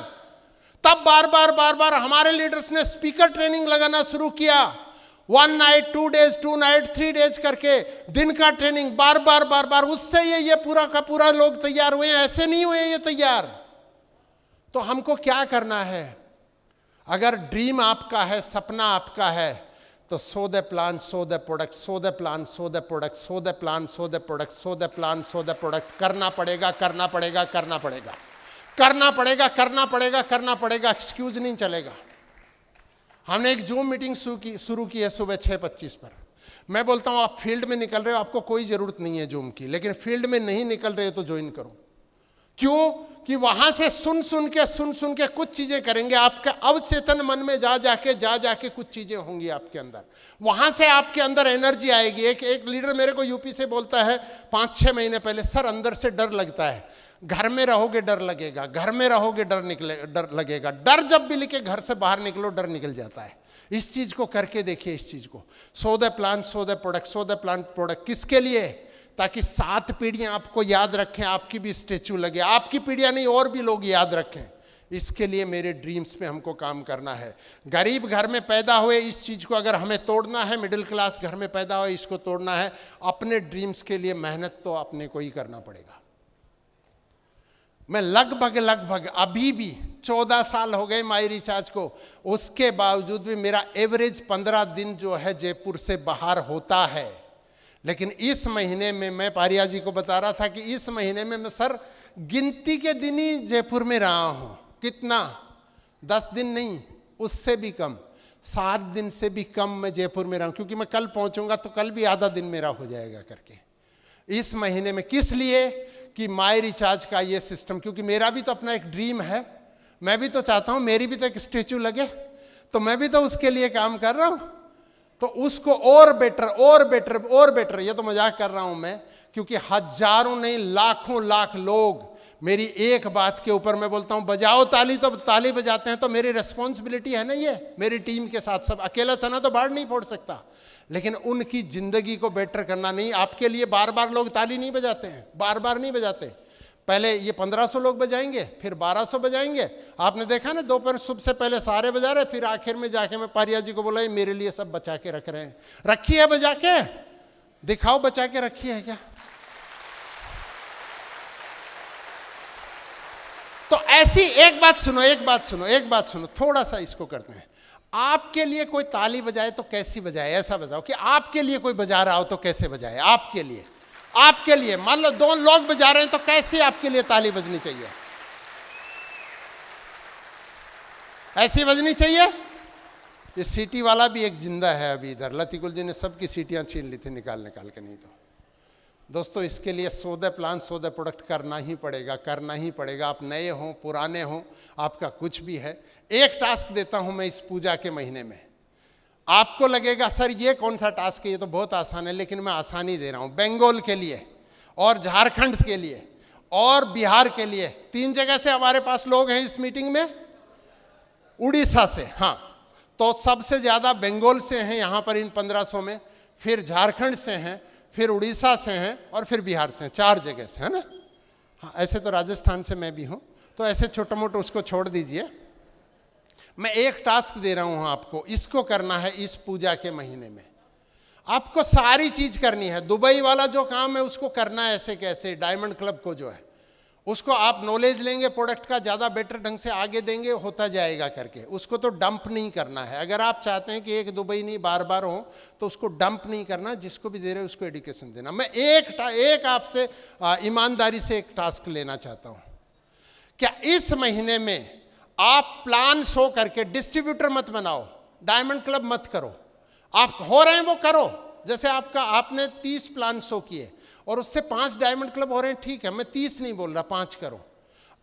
[SPEAKER 1] तब बार बार हमारे लीडर्स ने स्पीकर ट्रेनिंग लगाना शुरू किया। 1 नाइट, 2 डेज, 2 नाइट, 3 डेज करके दिन का ट्रेनिंग बार बार। उससे ये पूरा का पूरा लोग तैयार हुए हैं। ऐसे नहीं हुए ये तैयार। तो हमको क्या करना है? अगर ड्रीम आपका है, सपना आपका है, तो so the plan, so the product, so the plan, so the product, so the plan, so the product, so the plan, so the product. करना पड़ेगा, करना पड़ेगा, करना पड़ेगा, करना पड़ेगा, करना पड़ेगा, करना पड़ेगा। एक्सक्यूज नहीं चलेगा। हमने एक जूम मीटिंग शुरू की है सुबह 6:25 पर। मैं बोलता हूं आप फील्ड में निकल रहे हो, आपको कोई जरूरत नहीं है जूम की, लेकिन फील्ड में नहीं निकल रहे हो तो ज्वाइन करो। क्यों? कि वहां से सुन के कुछ चीजें करेंगे। आपके अवचेतन मन में जा जाके कुछ चीजें होंगी आपके अंदर। वहां से आपके अंदर एनर्जी आएगी। एक लीडर मेरे को यूपी से बोलता है 5-6 महीने पहले, सर अंदर से डर लगता है। घर में रहोगे डर लगेगा, घर में रहोगे डर लगेगा। डर जब भी लेके घर से बाहर निकलो, डर निकल जाता है। इस चीज को करके देखिए, इस चीज को। So the plan, so the product, so the plan product. किसके लिए? ताकि 7 पीढ़ियां आपको याद रखें, आपकी भी स्टेचू लगे। आपकी पीढ़ियां नहीं, और भी लोग याद रखें। इसके लिए मेरे ड्रीम्स पे हमको काम करना है। गरीब घर में पैदा हुए, इस चीज को अगर हमें तोड़ना है, मिडिल क्लास घर में पैदा हुए, इसको तोड़ना है। अपने ड्रीम्स के लिए मेहनत तो अपने को ही करना पड़ेगा। मैं लगभग अभी भी 14 साल हो गए माई रिचार्ज को, उसके बावजूद भी मेरा एवरेज 15 दिन जो है जयपुर से बाहर होता है। लेकिन इस महीने में मैं पारिया जी को बता रहा था कि इस महीने में मैं सर गिनती के दिन ही जयपुर में रहा हूं। कितना? 10 दिन नहीं, उससे भी कम, 7 दिन से भी कम मैं जयपुर में रहा हूं। क्योंकि मैं कल पहुंचूंगा तो कल भी आधा दिन मेरा हो जाएगा करके। इस महीने में। किस लिए? कि माई रिचार्ज का ये सिस्टम, क्योंकि मेरा भी तो अपना एक ड्रीम है, मैं भी तो चाहता हूं मेरी भी तो एक स्टेचू लगे, तो मैं भी तो उसके लिए काम कर रहा हूं। तो उसको और बेटर और बेटर और बेटर, ये तो मजाक कर रहा हूं मैं, क्योंकि हजारों नहीं लाखों लाख लोग मेरी एक बात के ऊपर, मैं बोलता हूं बजाओ ताली, तो ताली बजाते हैं। तो मेरी रिस्पॉन्सिबिलिटी है ना, ये मेरी टीम के साथ। सब अकेला चना तो बाढ़ नहीं फोड़ सकता, लेकिन उनकी जिंदगी को बेटर करना। नहीं, आपके लिए बार बार लोग ताली नहीं बजाते हैं, बार बार नहीं बजाते। पहले ये 1500 लोग बजाएंगे, फिर 1200 बजाएंगे। आपने देखा ना, दोपहर सुबह से पहले सारे बजा रहे, फिर आखिर में जाके मैं पारिया जी को बोला ये मेरे लिए सब बचा के रख रहे हैं। रखी है बजा के? दिखाओ बचा के रखी है क्या? तो ऐसी एक बात सुनो, थोड़ा सा इसको करते हैं। आपके लिए कोई ताली बजाए तो कैसी बजाए? ऐसा बजाओ कि आपके लिए कोई बजा रहा हो तो कैसे बजाए। आपके लिए मान लो 2 लोग बजा रहे हैं तो कैसे आपके लिए ताली बजनी चाहिए? ऐसी बजनी चाहिए। ये सीटी वाला भी एक जिंदा है अभी इधर। लतीकुल जी ने सबकी सीटियां छीन ली थी निकाल के। नहीं तो दोस्तों, इसके लिए सौदे प्लान, सौदे प्रोडक्ट करना ही पड़ेगा। आप नए हो पुराने हो, आपका कुछ भी है। एक टास्क देता हूं मैं इस पूजा के महीने में। आपको लगेगा सर ये कौन सा टास्क है, ये तो बहुत आसान है, लेकिन मैं आसानी दे रहा हूं। बंगाल के लिए और झारखंड के लिए और बिहार के लिए 3 जगह से हमारे पास लोग हैं इस मीटिंग में। उड़ीसा से, हाँ, तो सबसे ज्यादा बंगाल से हैं यहां पर इन 1500 में, फिर झारखंड से हैं, फिर उड़ीसा से हैं और फिर बिहार से हैं। 4 जगह से है ना। हाँ, ऐसे तो राजस्थान से मैं भी हूं, तो ऐसे छोटा मोटा उसको छोड़ दीजिए। मैं एक टास्क दे रहा हूं आपको, इसको करना है इस पूजा के महीने में। आपको सारी चीज करनी है। दुबई वाला जो काम है उसको करना है ऐसे कैसे। डायमंड क्लब को जो है उसको आप नॉलेज लेंगे प्रोडक्ट का, ज़्यादा बेटर ढंग से आगे देंगे, होता जाएगा करके। उसको तो डंप नहीं करना है। अगर आप चाहते हैं कि एक दुबई नहीं बार बार हो, तो उसको डंप नहीं करना। जिसको भी दे रहे हो उसको एजुकेशन देना। मैं एक आपसे ईमानदारी से एक टास्क लेना चाहता हूँ। क्या इस महीने में आप प्लान शो करके, डिस्ट्रीब्यूटर मत बनाओ, डायमंड क्लब मत करो, आप हो रहे हैं वो करो। जैसे आपने 30 प्लान शो किए और उससे 5 डायमंड क्लब हो रहे हैं, ठीक है, मैं 30 नहीं बोल रहा, 5 करो।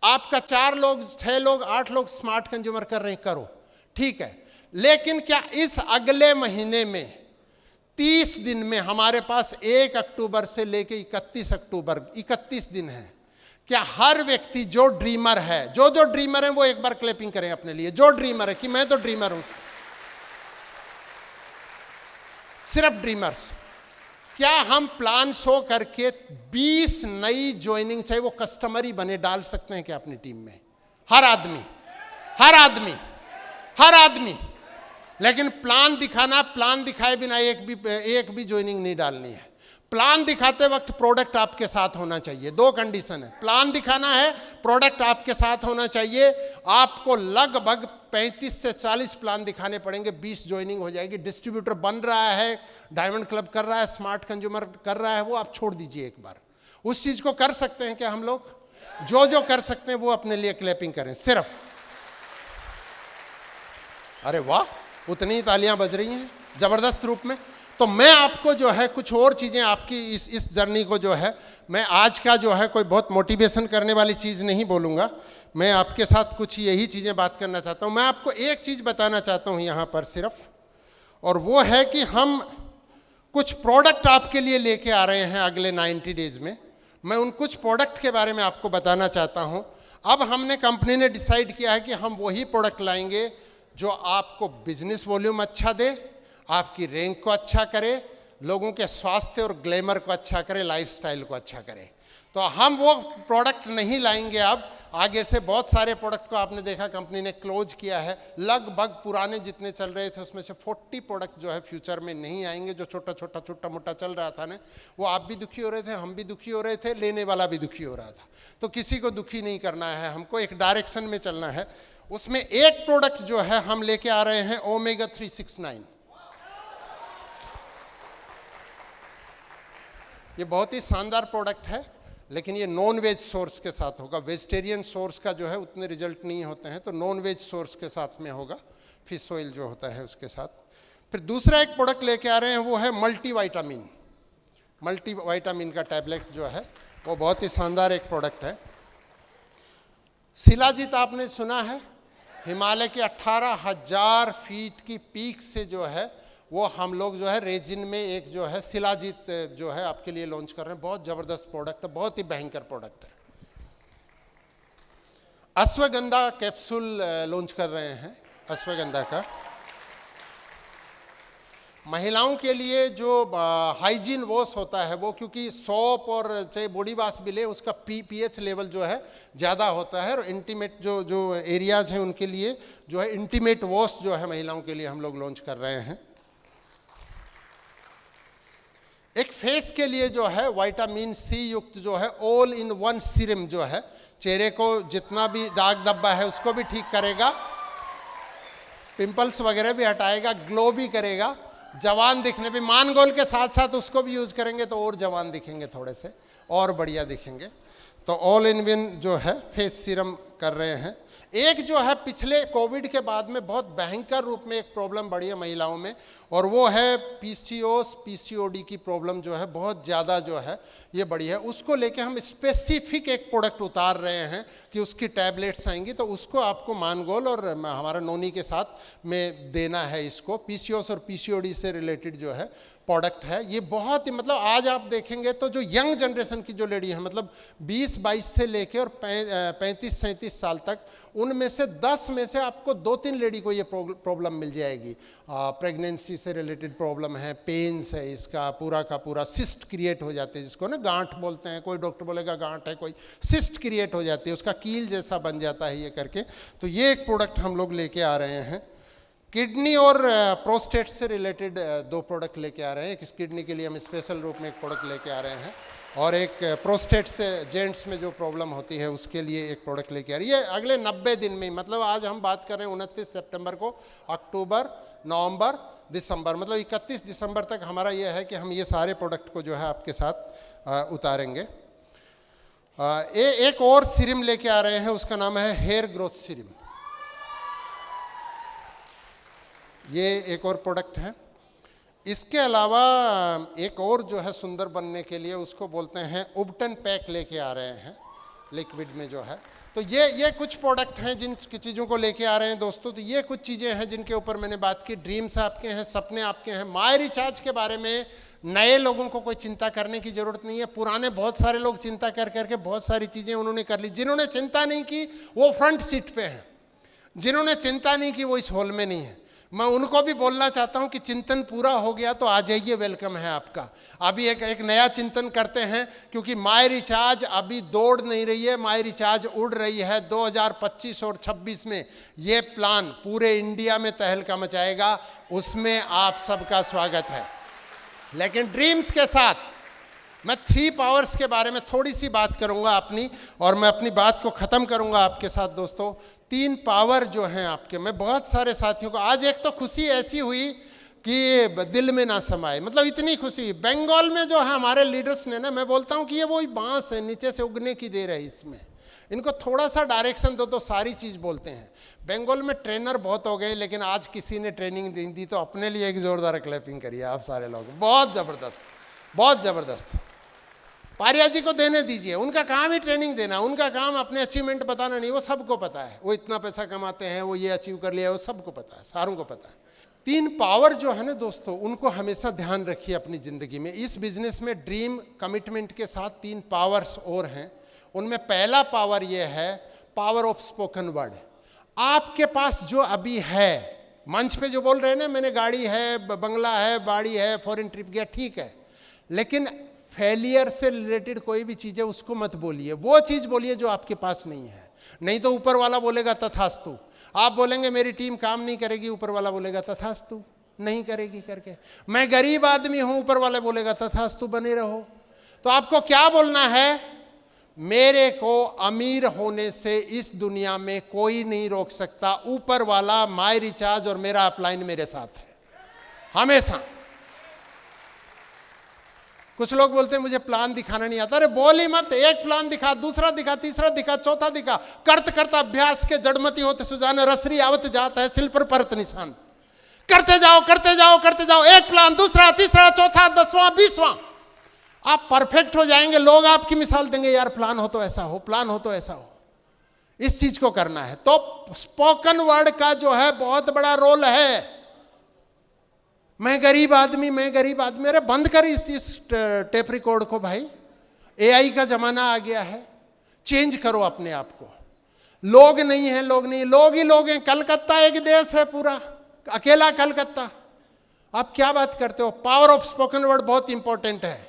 [SPEAKER 1] आपका 4 लोग 6 लोग 8 लोग स्मार्ट कंज्यूमर कर रहे हैं, करो, ठीक है। लेकिन क्या इस अगले महीने में 30 दिन में हमारे पास 1 अक्टूबर से लेके 31 अक्टूबर 31 दिन है, क्या हर व्यक्ति जो ड्रीमर है, जो ड्रीमर है वो एक बार क्लैपिंग करें अपने लिए। जो ड्रीमर है कि मैं तो ड्रीमर हूं, सिर्फ ड्रीमर्स। क्या हम प्लान शो करके 20 नई ज्वाइनिंग, चाहे वो कस्टमर ही बने, डाल सकते हैं क्या अपनी टीम में? हर आदमी। लेकिन प्लान दिखाना, प्लान दिखाए बिना एक भी ज्वाइनिंग नहीं डालनी है। प्लान दिखाते वक्त प्रोडक्ट आपके साथ होना चाहिए। 2 कंडीशन है। प्लान दिखाना है, प्रोडक्ट आपके साथ होना चाहिए। आपको लगभग 35 से 40 प्लान दिखाने पड़ेंगे, 20 ज्वाइनिंग हो जाएगी। डिस्ट्रीब्यूटर बन रहा है, डायमंड क्लब कर रहा है, स्मार्ट कंज्यूमर कर रहा है, वो आप छोड़ दीजिए एक बार। उस चीज को कर सकते हैं क्या हम लोग? जो कर सकते हैं वो अपने लिए क्लैपिंग करें सिर्फ। अरे वाह, उतनी ही तालियां बज रही हैं जबरदस्त रूप में। तो मैं आपको जो है कुछ और चीज़ें आपकी इस जर्नी को जो है, मैं आज का जो है कोई बहुत मोटिवेशन करने वाली चीज़ नहीं बोलूँगा। मैं आपके साथ कुछ यही चीज़ें बात करना चाहता हूँ। मैं आपको एक चीज़ बताना चाहता हूँ यहाँ पर सिर्फ, और वो है कि हम कुछ प्रोडक्ट आपके लिए लेके आ रहे हैं अगले 90 डेज में। मैं उन कुछ प्रोडक्ट के बारे में आपको बताना चाहता हूँ। अब हमने कंपनी ने डिसाइड किया है कि हम वही प्रोडक्ट लाएंगे जो आपको बिजनेस वॉल्यूम अच्छा दे, आपकी रैंक को अच्छा करे, लोगों के स्वास्थ्य और ग्लैमर को अच्छा करे, लाइफस्टाइल को अच्छा करे। तो हम वो प्रोडक्ट नहीं लाएंगे। अब आगे से बहुत सारे प्रोडक्ट को आपने देखा कंपनी ने क्लोज किया है। लगभग पुराने जितने चल रहे थे उसमें से 40 प्रोडक्ट जो है फ्यूचर में नहीं आएंगे। जो छोटा मोटा चल रहा था ना, वो आप भी दुखी हो रहे थे, हम भी दुखी हो रहे थे, लेने वाला भी दुखी हो रहा था। तो किसी को दुखी नहीं करना है, हमको एक डायरेक्शन में चलना है। उसमें एक प्रोडक्ट जो है हम लेके आ रहे हैं, ओमेगा 369। ये बहुत ही शानदार प्रोडक्ट है, लेकिन ये नॉन वेज सोर्स के साथ होगा। वेजिटेरियन सोर्स का जो है उतने रिजल्ट नहीं होते हैं, तो नॉन वेज सोर्स के साथ में होगा, फिश ऑयल जो होता है उसके साथ। फिर दूसरा एक प्रोडक्ट लेके आ रहे हैं, वो है मल्टी विटामिन। मल्टी विटामिन का टैबलेट जो है वो बहुत ही शानदार एक प्रोडक्ट है। शिलाजीत आपने सुना है, हिमालय के 18,000 फीट की पीक से जो है वो हम लोग जो है रेजिन में एक जो है शिलाजीत जो है आपके लिए लॉन्च कर रहे हैं। बहुत ज़बरदस्त प्रोडक्ट है, बहुत ही भयंकर प्रोडक्ट है। अश्वगंधा कैप्सूल लॉन्च कर रहे हैं, अश्वगंधा का। महिलाओं के लिए जो हाइजीन वॉश होता है वो, क्योंकि सोप और चाहे बॉडी वॉश भी ले उसका पीएच लेवल जो है ज़्यादा होता है, और इंटीमेट जो एरियाज हैं उनके लिए जो है इंटीमेट वॉश जो है महिलाओं के लिए हम लोग लॉन्च कर रहे हैं। एक फेस के लिए जो है विटामिन सी युक्त जो है ऑल इन वन सीरम जो है, चेहरे को जितना भी दाग धब्बा है उसको भी ठीक करेगा, पिंपल्स वगैरह भी हटाएगा, ग्लो भी करेगा, जवान दिखने भी, मान गोल के साथ साथ उसको भी यूज करेंगे तो और जवान दिखेंगे, थोड़े से और बढ़िया दिखेंगे। तो ऑल इन वन जो है फेस सीरम कर रहे हैं। एक जो है पिछले कोविड के बाद में बहुत भयंकर रूप में एक प्रॉब्लम बढ़ी है महिलाओं में, और वो है पीसीओएस पीसीओडी की प्रॉब्लम जो है बहुत ज़्यादा जो है ये बढ़ी है। उसको लेके हम स्पेसिफिक एक प्रोडक्ट उतार रहे हैं कि उसकी टैबलेट्स आएंगी, तो उसको आपको मानगोल और हमारा नोनी के साथ में देना है। इसको पीसीओएस और पीसीओडी से रिलेटेड जो है प्रोडक्ट है ये। बहुत ही मतलब आज आप देखेंगे तो जो यंग जनरेशन की जो लेडी है, मतलब 20-22 से लेके और 35-37 साल तक, उनमें से 10 में से आपको 2-3 लेडी को ये प्रॉब्लम मिल जाएगी। प्रेगनेंसी से रिलेटेड प्रॉब्लम है, पेन्स है, इसका पूरा का पूरा सिस्ट क्रिएट हो जाते हैं, जिसको ना गांठ बोलते हैं, कोई डॉक्टर बोलेगा गांठ है, कोई सिस्ट क्रिएट हो जाती है, उसका कील जैसा बन जाता है ये करके। तो ये एक प्रोडक्ट हम लोग लेके आ रहे हैं। किडनी और प्रोस्टेट से रिलेटेड 2 प्रोडक्ट लेके आ रहे हैं। एक किडनी के लिए हम स्पेशल रूप में एक प्रोडक्ट लेके आ रहे हैं, और एक प्रोस्टेट से जेंट्स में जो प्रॉब्लम होती है उसके लिए एक प्रोडक्ट लेके आ रही है। अगले 90 दिन में, मतलब आज हम बात कर रहे हैं 29 सितंबर को, अक्टूबर, नवंबर, दिसंबर, मतलब 31 दिसंबर तक हमारा ये है कि हम ये सारे प्रोडक्ट को जो है आपके साथ उतारेंगे। एक और सीरम लेके आ रहे हैं, उसका नाम है हेयर ग्रोथ सीरम। ये एक और प्रोडक्ट है। इसके अलावा एक और जो है सुंदर बनने के लिए उसको बोलते हैं उबटन पैक लेके आ रहे हैं, लिक्विड में जो है। तो ये कुछ प्रोडक्ट हैं जिन चीज़ों को लेके आ रहे हैं दोस्तों। तो ये कुछ चीज़ें हैं जिनके ऊपर मैंने बात की। ड्रीम्स आपके हैं, सपने आपके हैं। माय रिचार्ज के बारे में नए लोगों को कोई चिंता करने की ज़रूरत नहीं है। पुराने बहुत सारे लोग चिंता कर करके बहुत सारी चीज़ें उन्होंने कर ली। जिन्होंने चिंता नहीं की वो फ्रंट सीट पे हैं, जिन्होंने चिंता नहीं की वो इस हॉल में नहीं है। मैं उनको भी बोलना चाहता हूं कि चिंतन पूरा हो गया तो आ जाइए, वेलकम है आपका। अभी एक नया चिंतन करते हैं, क्योंकि माय रिचार्ज अभी दौड़ नहीं रही है, माय रिचार्ज उड़ रही है। 2025 और 26 में ये प्लान पूरे इंडिया में तहलका मचाएगा, उसमें आप सबका स्वागत है। लेकिन ड्रीम्स के साथ मैं 3 पावर्स के बारे में थोड़ी सी बात करूंगा अपनी, और मैं अपनी बात को ख़त्म करूंगा आपके साथ दोस्तों। 3 पावर जो हैं आपके, मैं बहुत सारे साथियों को आज एक तो खुशी ऐसी हुई कि दिल में ना समाए, मतलब इतनी खुशी हुई। बंगाल में जो है हमारे लीडर्स ने ना, मैं बोलता हूँ कि ये वही बांस है, नीचे से उगने की देर है इसमें, इनको थोड़ा सा डायरेक्शन दो तो सारी चीज़ बोलते हैं। बंगाल में ट्रेनर बहुत हो गए, लेकिन आज किसी ने ट्रेनिंग दे दी, तो अपने लिए एक ज़ोरदार क्लैपिंग करिए आप सारे लोग। बहुत ज़बरदस्त, बहुत ज़बरदस्त। पारिया जी को देने दीजिए, उनका काम ही ट्रेनिंग देना, उनका काम अपने अचीवमेंट बताना नहीं, वो सबको पता है। वो इतना पैसा कमाते हैं, वो ये अचीव कर लिया, वो सबको पता है, सारों को पता है। 3 पावर जो है ना दोस्तों, उनको हमेशा ध्यान रखिए अपनी ज़िंदगी में। इस बिजनेस में ड्रीम कमिटमेंट के साथ 3 पावर्स और हैं। उनमें पहला पावर ये है पावर ऑफ स्पोकन वर्ड। आपके पास जो अभी है, मंच पे जो बोल रहे हैं ना, मैंने गाड़ी है, बंगला है, बाड़ी है, फॉरेन ट्रिप गया, ठीक है, लेकिन फेलियर से रिलेटेड कोई भी चीज़ है उसको मत बोलिए। वो चीज़ बोलिए जो आपके पास नहीं है, नहीं तो ऊपर वाला बोलेगा तथास्तु। आप बोलेंगे मेरी टीम काम नहीं करेगी, ऊपर वाला बोलेगा तथास्तु, नहीं करेगी करके। मैं गरीब आदमी हूं, ऊपर वाला बोलेगा तथास्तु, बने रहो। तो आपको क्या बोलना है? मेरे को अमीर होने से इस दुनिया में कोई नहीं रोक सकता, ऊपर वाला, माय रिचार्ज और मेरा अपलाइन मेरे साथ है हमेशा। कुछ लोग बोलते हैं मुझे प्लान दिखाना नहीं आता। अरे बोल ही मत, एक प्लान दिखा, दूसरा दिखा, तीसरा दिखा, चौथा दिखा। करत करता अभ्यास के जड़मती होते सुजाने, रसरी आवत जाता है सिल पर परत निशान। करते जाओ करते जाओ करते जाओ, एक प्लान, दूसरा, तीसरा, चौथा, 10वां, 20वां। आप परफेक्ट हो जाएंगे, लोग आपकी मिसाल देंगे, यार प्लान हो तो ऐसा हो, प्लान हो तो ऐसा हो। इस चीज को करना है। तो स्पोकन वर्ड का जो है बहुत बड़ा रोल है। मैं गरीब आदमी, मैं गरीब आदमी, अरे बंद कर इस टेप रिकॉर्ड को भाई। एआई का जमाना आ गया है, चेंज करो अपने आप को। लोग नहीं है, लोग नहीं, लोग ही लोग हैं। कलकत्ता एक देश है पूरा, अकेला कलकत्ता। आप क्या बात करते हो? पावर ऑफ स्पोकन वर्ड बहुत इंपॉर्टेंट है।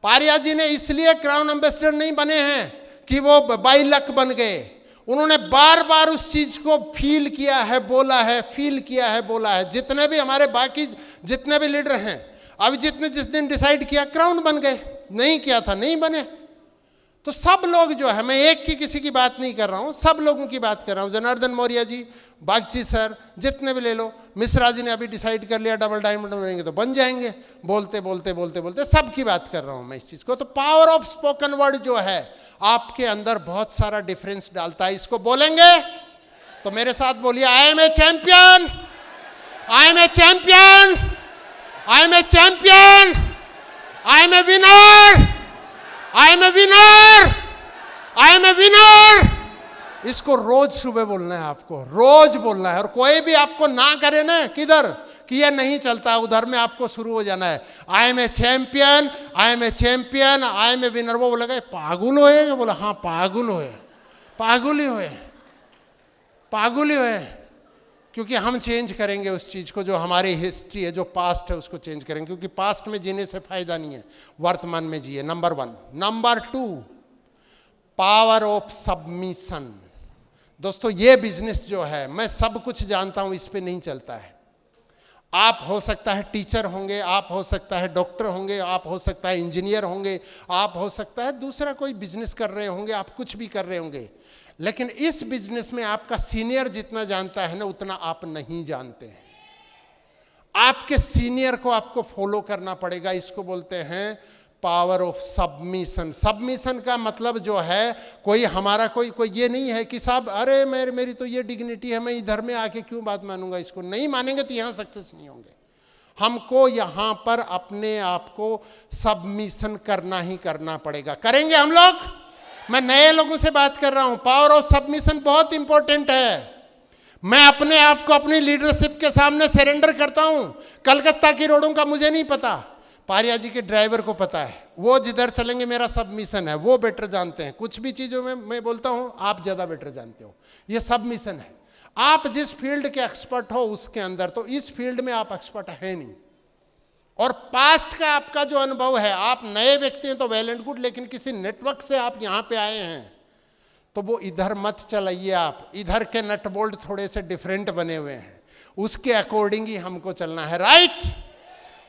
[SPEAKER 1] पारिया जी ने इसलिए क्राउन एम्बेसडर नहीं बने हैं कि वो बाई लक बन गए। उन्होंने बार बार उस चीज को फील किया है, बोला है, फील किया है, बोला है। जितने भी हमारे बाकी जितने भी लीडर हैं, अभी जिस दिन डिसाइड किया क्राउन बन गए, नहीं किया था नहीं बने। तो सब लोग जो है, मैं एक की किसी की बात नहीं कर रहा हूं, सब लोगों की बात कर रहा हूं। जनार्दन मौर्य जी, बागची सर, जितने भी ले लो। मिश्रा जी ने अभी डिसाइड कर लिया डबल डायमंड बनेंगे तो बन जाएंगे। बोलते बोलते बोलते बोलते सब की बात कर रहा हूं मैं इस चीज को। तो पावर ऑफ स्पोकन वर्ड जो है आपके अंदर बहुत सारा डिफरेंस डालता है। इसको बोलेंगे तो मेरे साथ बोलिए, I am a champion, I am a champion, I am a champion, I am a winner, I am a winner, I am a winner. इसको रोज सुबह बोलना है आपको, रोज बोलना है। और कोई भी आपको ना करे ना किधर कि ये नहीं चलता, उधर में आपको शुरू हो जाना है। I am a champion, I am a champion, I am a winner. वो बोला पागुल होए? बोला हाँ पागुल होए, पागुल ही होए, पागुल ही होए। क्योंकि हम चेंज करेंगे उस चीज को, जो हमारी हिस्ट्री है, जो पास्ट है, उसको चेंज करेंगे। क्योंकि पास्ट में जीने से फायदा नहीं है, वर्तमान में जिए। Number 1। Number 2, power of submission. दोस्तों ये बिजनेस जो है, मैं सब कुछ जानता हूं, इस पे नहीं चलता है। आप हो सकता है टीचर होंगे, आप हो सकता है डॉक्टर होंगे, आप हो सकता है इंजीनियर होंगे, आप हो सकता है दूसरा कोई बिजनेस कर रहे होंगे, आप कुछ भी कर रहे होंगे। लेकिन इस बिजनेस में आपका सीनियर जितना जानता है ना, उतना आप नहीं जानते हैं। आपके सीनियर को आपको फॉलो करना पड़ेगा। इसको बोलते हैं पावर ऑफ सबमिशन। सबमिशन का मतलब जो है, कोई हमारा कोई ये नहीं है कि साहब अरे मेरी तो ये डिग्निटी है, मैं इधर में आके क्यों बात मानूंगा। इसको नहीं मानेंगे तो यहाँ सक्सेस नहीं होंगे। हमको यहाँ पर अपने आप को सबमिशन करना ही करना पड़ेगा। करेंगे हम लोग? मैं नए लोगों से बात कर रहा हूँ। पावर ऑफ सबमिशन बहुत इंपॉर्टेंट है। मैं अपने आप को अपनी लीडरशिप के सामने सरेंडर करता हूँ। कलकत्ता की रोडों का मुझे नहीं पता, पारिया जी के ड्राइवर को पता है। वो जिधर चलेंगे मेरा सबमिशन है, वो बेटर जानते हैं। कुछ भी चीज़ों में मैं बोलता हूँ, आप ज़्यादा बेटर जानते हो। ये सबमिशन है। आप जिस फील्ड के एक्सपर्ट हो उसके अंदर, तो इस फील्ड में आप एक्सपर्ट है नहीं। और पास्ट का आपका जो अनुभव है, आप नए व्यक्ति हैं तो वेल एंड गुड, लेकिन किसी नेटवर्क से आप यहाँ पे आए हैं तो वो इधर मत चलाइए। आप इधर के नट बोल्ट थोड़े से डिफरेंट बने हुए हैं, उसके अकॉर्डिंग ही हमको चलना है, राइट।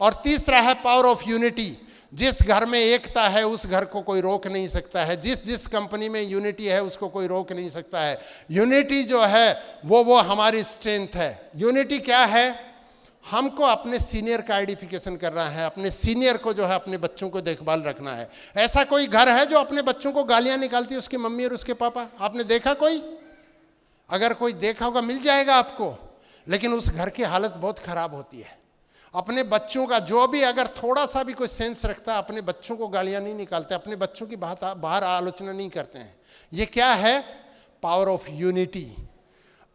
[SPEAKER 1] और तीसरा है पावर ऑफ यूनिटी। जिस घर में एकता है उस घर को कोई रोक नहीं सकता है। जिस कंपनी में यूनिटी है उसको कोई रोक नहीं सकता है। यूनिटी जो है वो हमारी स्ट्रेंथ है। यूनिटी क्या है? हमको अपने सीनियर का आइडेंटिफिकेशन करना है, अपने सीनियर को जो है अपने बच्चों को देखभाल रखना है। ऐसा कोई घर है जो अपने बच्चों को गालियां निकालती है उसकी मम्मी और उसके पापा? आपने देखा कोई? अगर कोई देखा होगा मिल जाएगा आपको। लेकिन उस घर की हालत बहुत खराब होती है। अपने बच्चों का जो भी अगर थोड़ा सा भी कोई सेंस रखता है, अपने बच्चों को गालियां नहीं निकालते, अपने बच्चों की बाहर आलोचना नहीं करते हैं। ये क्या है? Power of unity.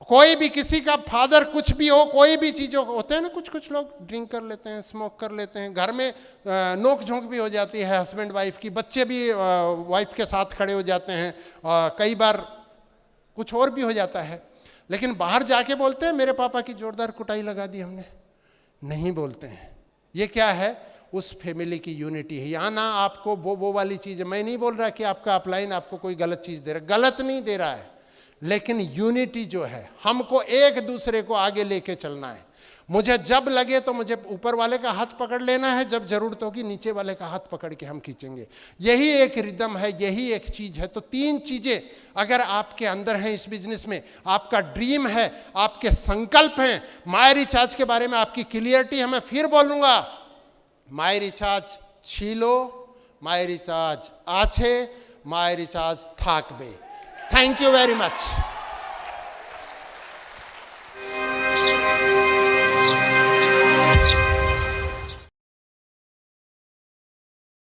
[SPEAKER 1] कोई भी किसी का फादर कुछ भी हो, कोई भी चीज़ों होते हैं ना, कुछ लोग ड्रिंक कर लेते हैं, स्मोक कर लेते हैं, घर में नोक झोंक भी हो जाती है हस्बैंड वाइफ की, बच्चे भी वाइफ के साथ खड़े हो जाते हैं, कई बार कुछ और भी हो जाता है। लेकिन बाहर जाके बोलते हैं मेरे पापा की जोरदार कुटाई लगा दी हमने, नहीं बोलते हैं। ये क्या है? उस फैमिली की यूनिटी है। यहाँ ना आपको वो वाली चीज़ है। मैं नहीं बोल रहा कि आपका अपलाइन आपको कोई गलत चीज़ दे रहा है, गलत नहीं दे रहा है, लेकिन यूनिटी जो है, हमको एक दूसरे को आगे लेके चलना है। मुझे जब लगे तो मुझे ऊपर वाले का हाथ पकड़ लेना है, जब जरूरत होगी नीचे वाले का हाथ पकड़ के हम खींचेंगे। यही एक रिदम है, यही एक चीज है। तो 3 चीजें अगर आपके अंदर हैं इस बिजनेस में, आपका ड्रीम है, आपके संकल्प हैं, माय रिचार्ज के बारे में आपकी क्लियरिटी है। मैं फिर बोलूंगा, माय रिचार्ज छीलो, माय रिचार्ज आछे, माय रिचार्ज थाकबे। Thank you very much.